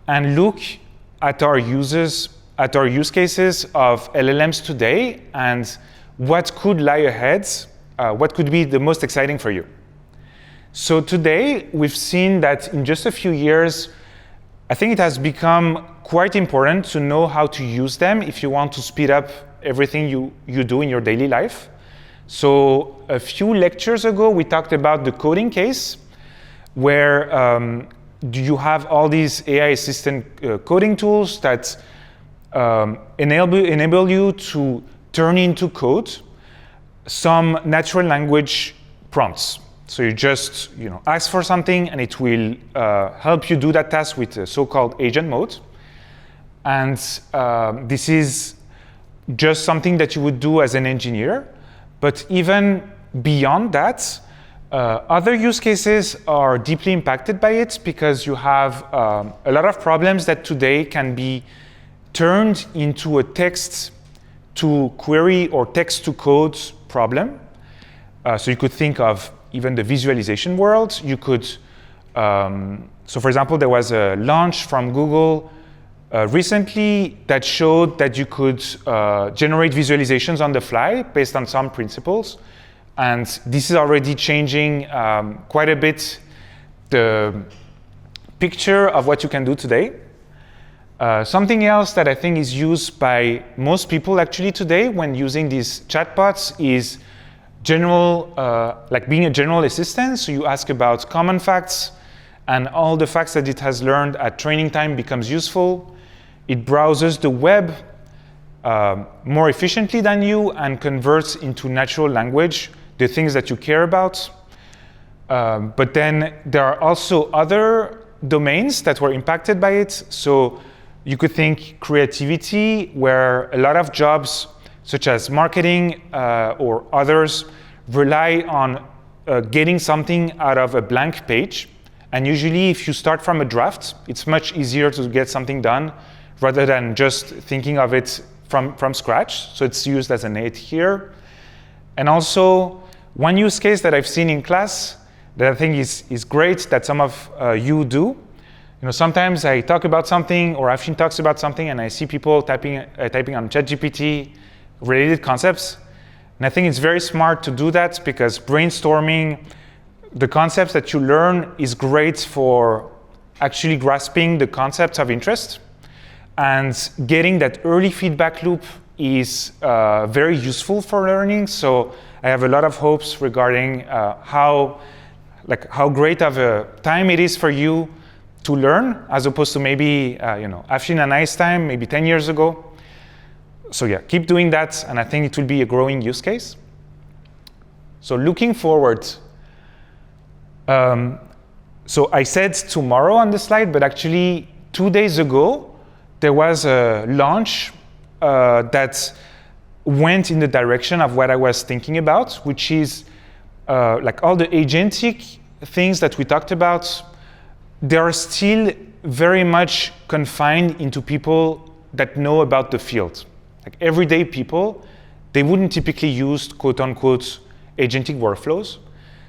and look at our use cases of LLMs today and what could lie ahead, what could be the most exciting for you. So today, we've seen that in just a few years, I think it has become quite important to know how to use them if you want to speed up everything you do in your daily life. So a few lectures ago, we talked about the coding case, where you have all these AI assistant coding tools that enable you to turn into code some natural language prompts. So you just ask for something, and it will help you do that task with a so-called agent mode. And this is just something that you would do as an engineer. But even beyond that, other use cases are deeply impacted by it because you have a lot of problems that today can be turned into a text to query or text to code problem. So you could think of even the visualization world. You could, so for example, there was a launch from Google recently that showed that you could generate visualizations on the fly based on some principles. And this is already changing quite a bit the picture of what you can do today. Something else that I think is used by most people actually today when using these chatbots is like being a general assistant. So you ask about common facts, and all the facts that it has learned at training time becomes useful. It browses the web more efficiently than you and converts into natural language the things that you care about. But then there are also other domains that were impacted by it. So you could think creativity, where a lot of jobs, such as marketing or others, rely on getting something out of a blank page. And usually, if you start from a draft, it's much easier to get something done rather than just thinking of it from scratch. So it's used as an aid here. And also, one use case that I've seen in class that I think is great that some of you do. Sometimes I talk about something, or Afshine talks about something, and I see people typing on ChatGPT related concepts. And I think it's very smart to do that because brainstorming the concepts that you learn is great for actually grasping the concepts of interest. And getting that early feedback loop is very useful for learning. So I have a lot of hopes regarding how great of a time it is for you to learn, as opposed to maybe Afshine and I's time, maybe 10 years ago. So yeah, keep doing that, and I think it will be a growing use case. So looking forward, so I said tomorrow on the slide, but actually 2 days ago, there was a launch that went in the direction of what I was thinking about, which is like all the agentic things that we talked about, they are still very much confined into people that know about the field. Like everyday people, they wouldn't typically use quote-unquote agentic workflows.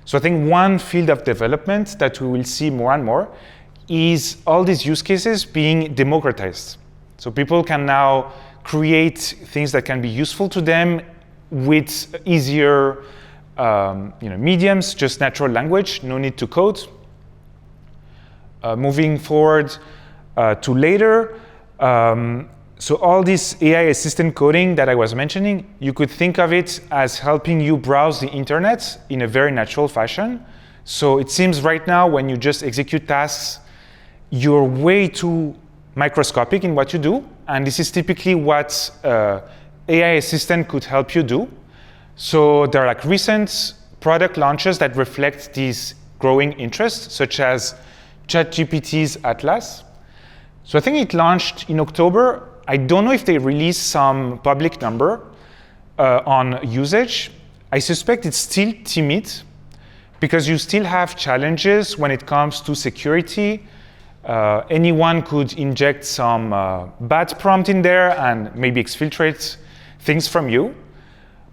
So I think one field of development that we will see more and more is all these use cases being democratized. So people can now create things that can be useful to them with easier mediums, just natural language, no need to code. Moving forward to later, so all this AI assistant coding that I was mentioning, you could think of it as helping you browse the internet in a very natural fashion. So it seems right now when you just execute tasks, you're way too microscopic in what you do. And this is typically what AI assistant could help you do. So there are like recent product launches that reflect these growing interests, such as ChatGPT's Atlas. So I think it launched in October. I don't know if they release some public number on usage. I suspect it's still timid because you still have challenges when it comes to security. Anyone could inject some bad prompt in there and maybe exfiltrate things from you.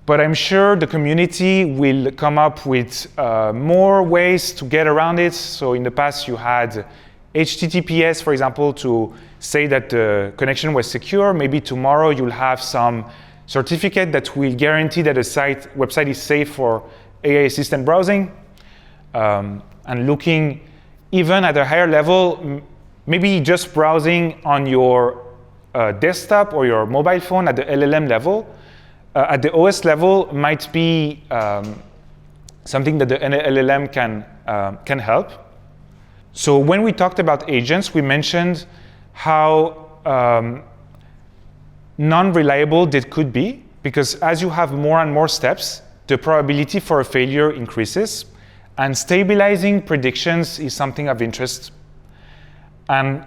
But I'm sure the community will come up with more ways to get around it. So in the past, you had HTTPS, for example, to say that the connection was secure. Maybe tomorrow you'll have some certificate that will guarantee that a website is safe for AI assistant browsing. And looking even at a higher level, maybe just browsing on your desktop or your mobile phone at the LLM level, at the OS level might be something that the LLM can help. So when we talked about agents, we mentioned how non-reliable they could be, because as you have more and more steps, the probability for a failure increases, and stabilizing predictions is something of interest. And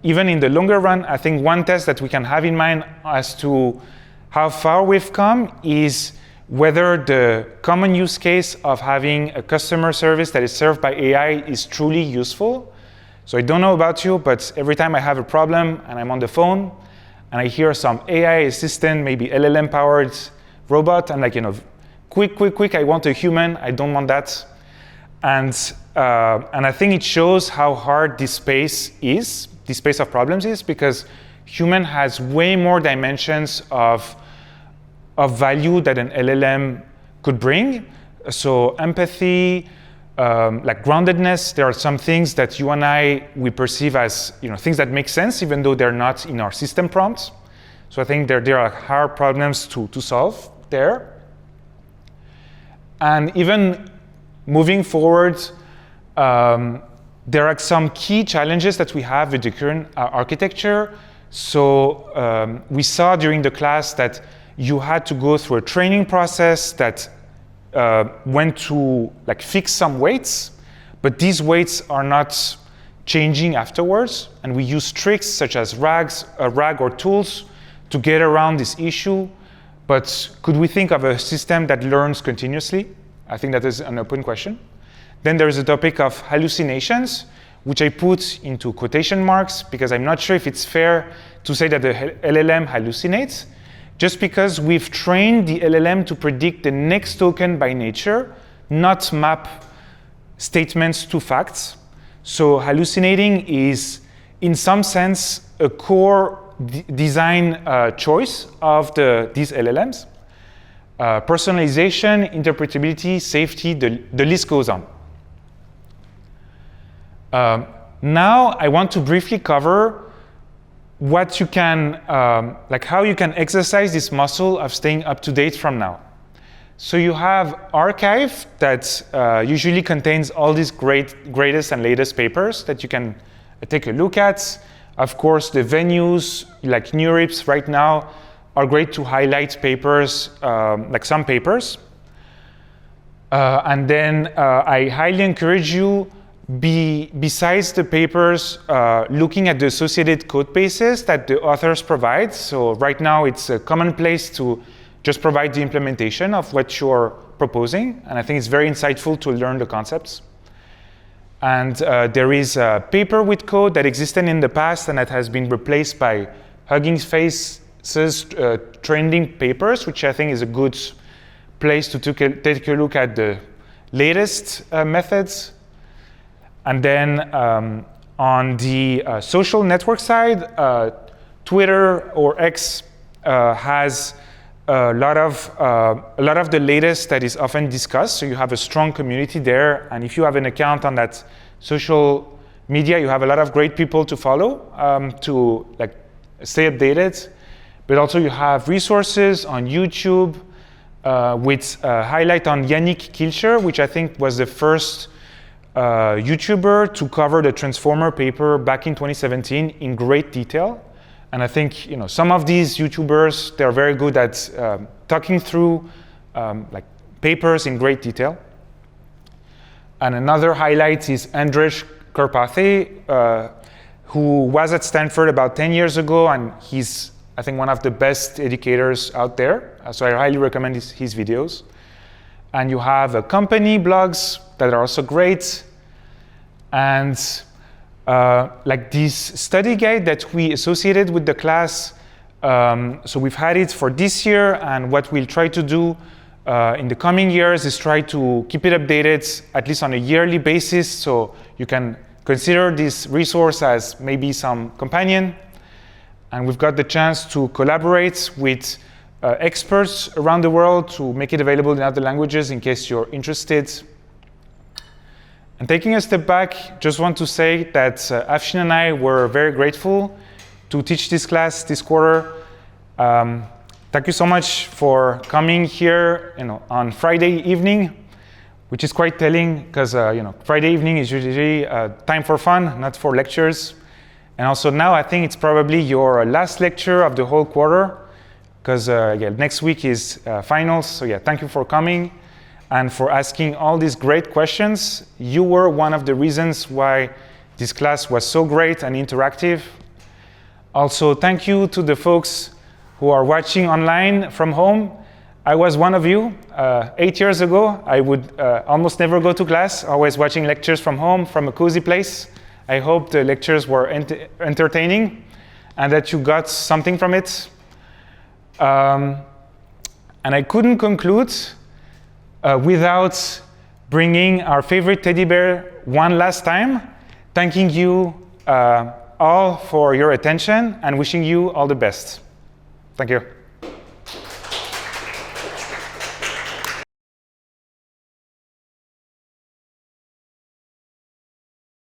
even in the longer run, I think one test that we can have in mind as to how far we've come is whether the common use case of having a customer service that is served by AI is truly useful. So I don't know about you, but every time I have a problem and I'm on the phone and I hear some AI assistant, maybe LLM-powered robot, I'm like, quick, I want a human, I don't want that. And I think it shows how hard this space of problems is, because human has way more dimensions of value that an LLM could bring. So empathy, like groundedness, there are some things that you and I, we perceive as things that make sense, even though they're not in our system prompts. So I think there are hard problems to solve there. And even moving forward, there are some key challenges that we have with the current architecture. So we saw during the class that you had to go through a training process that went to fix some weights, but these weights are not changing afterwards. And we use tricks such as RAG or tools to get around this issue. But could we think of a system that learns continuously? I think that is an open question. Then there is a topic of hallucinations, which I put into quotation marks because I'm not sure if it's fair to say that the LLM hallucinates, just because we've trained the LLM to predict the next token by nature, not map statements to facts. So hallucinating is, in some sense, a core design choice of these LLMs. Personalization, interpretability, safety, the list goes on. Now I want to briefly cover what you can, how you can exercise this muscle of staying up to date from now. So you have archive that usually contains all these greatest and latest papers that you can take a look at. Of course, the venues like NeurIPS right now are great to highlight papers, like some papers. And then I highly encourage you, besides the papers, looking at the associated code bases that the authors provide. So right now it's a commonplace to just provide the implementation of what you're proposing. And I think it's very insightful to learn the concepts. And there is a paper with code that existed in the past and that has been replaced by Hugging Face's trending papers, which I think is a good place to take a look at the latest methods. And then on the social network side, Twitter or X has a lot of the latest that is often discussed. So you have a strong community there, and if you have an account on that social media, you have a lot of great people to follow to stay updated. But also you have resources on YouTube with a highlight on Yannick Kilcher, which I think was the first YouTuber to cover the Transformer paper back in 2017 in great detail. And I think some of these YouTubers, they're very good at talking through papers in great detail. And another highlight is Andrzej Karpathy, who was at Stanford about 10 years ago, and he's, I think, one of the best educators out there. So I highly recommend his videos. And you have company blogs that are also great. And like this study guide that we associated with the class. So we've had it for this year, and what we'll try to do in the coming years is try to keep it updated at least on a yearly basis, so you can consider this resource as maybe some companion. And we've got the chance to collaborate with experts around the world to make it available in other languages in case you're interested. And taking a step back, just want to say that Afshine and I were very grateful to teach this class this quarter. Thank you so much for coming here, on Friday evening, which is quite telling because Friday evening is usually time for fun, not for lectures. And also now I think it's probably your last lecture of the whole quarter because next week is finals. So yeah, thank you for coming and for asking all these great questions. You were one of the reasons why this class was so great and interactive. Also, thank you to the folks who are watching online from home. I was one of you. 8 years ago, I would almost never go to class, always watching lectures from home, from a cozy place. I hope the lectures were entertaining and that you got something from it. And I couldn't conclude without bringing our favorite teddy bear one last time, thanking you all for your attention and wishing you all the best. Thank you.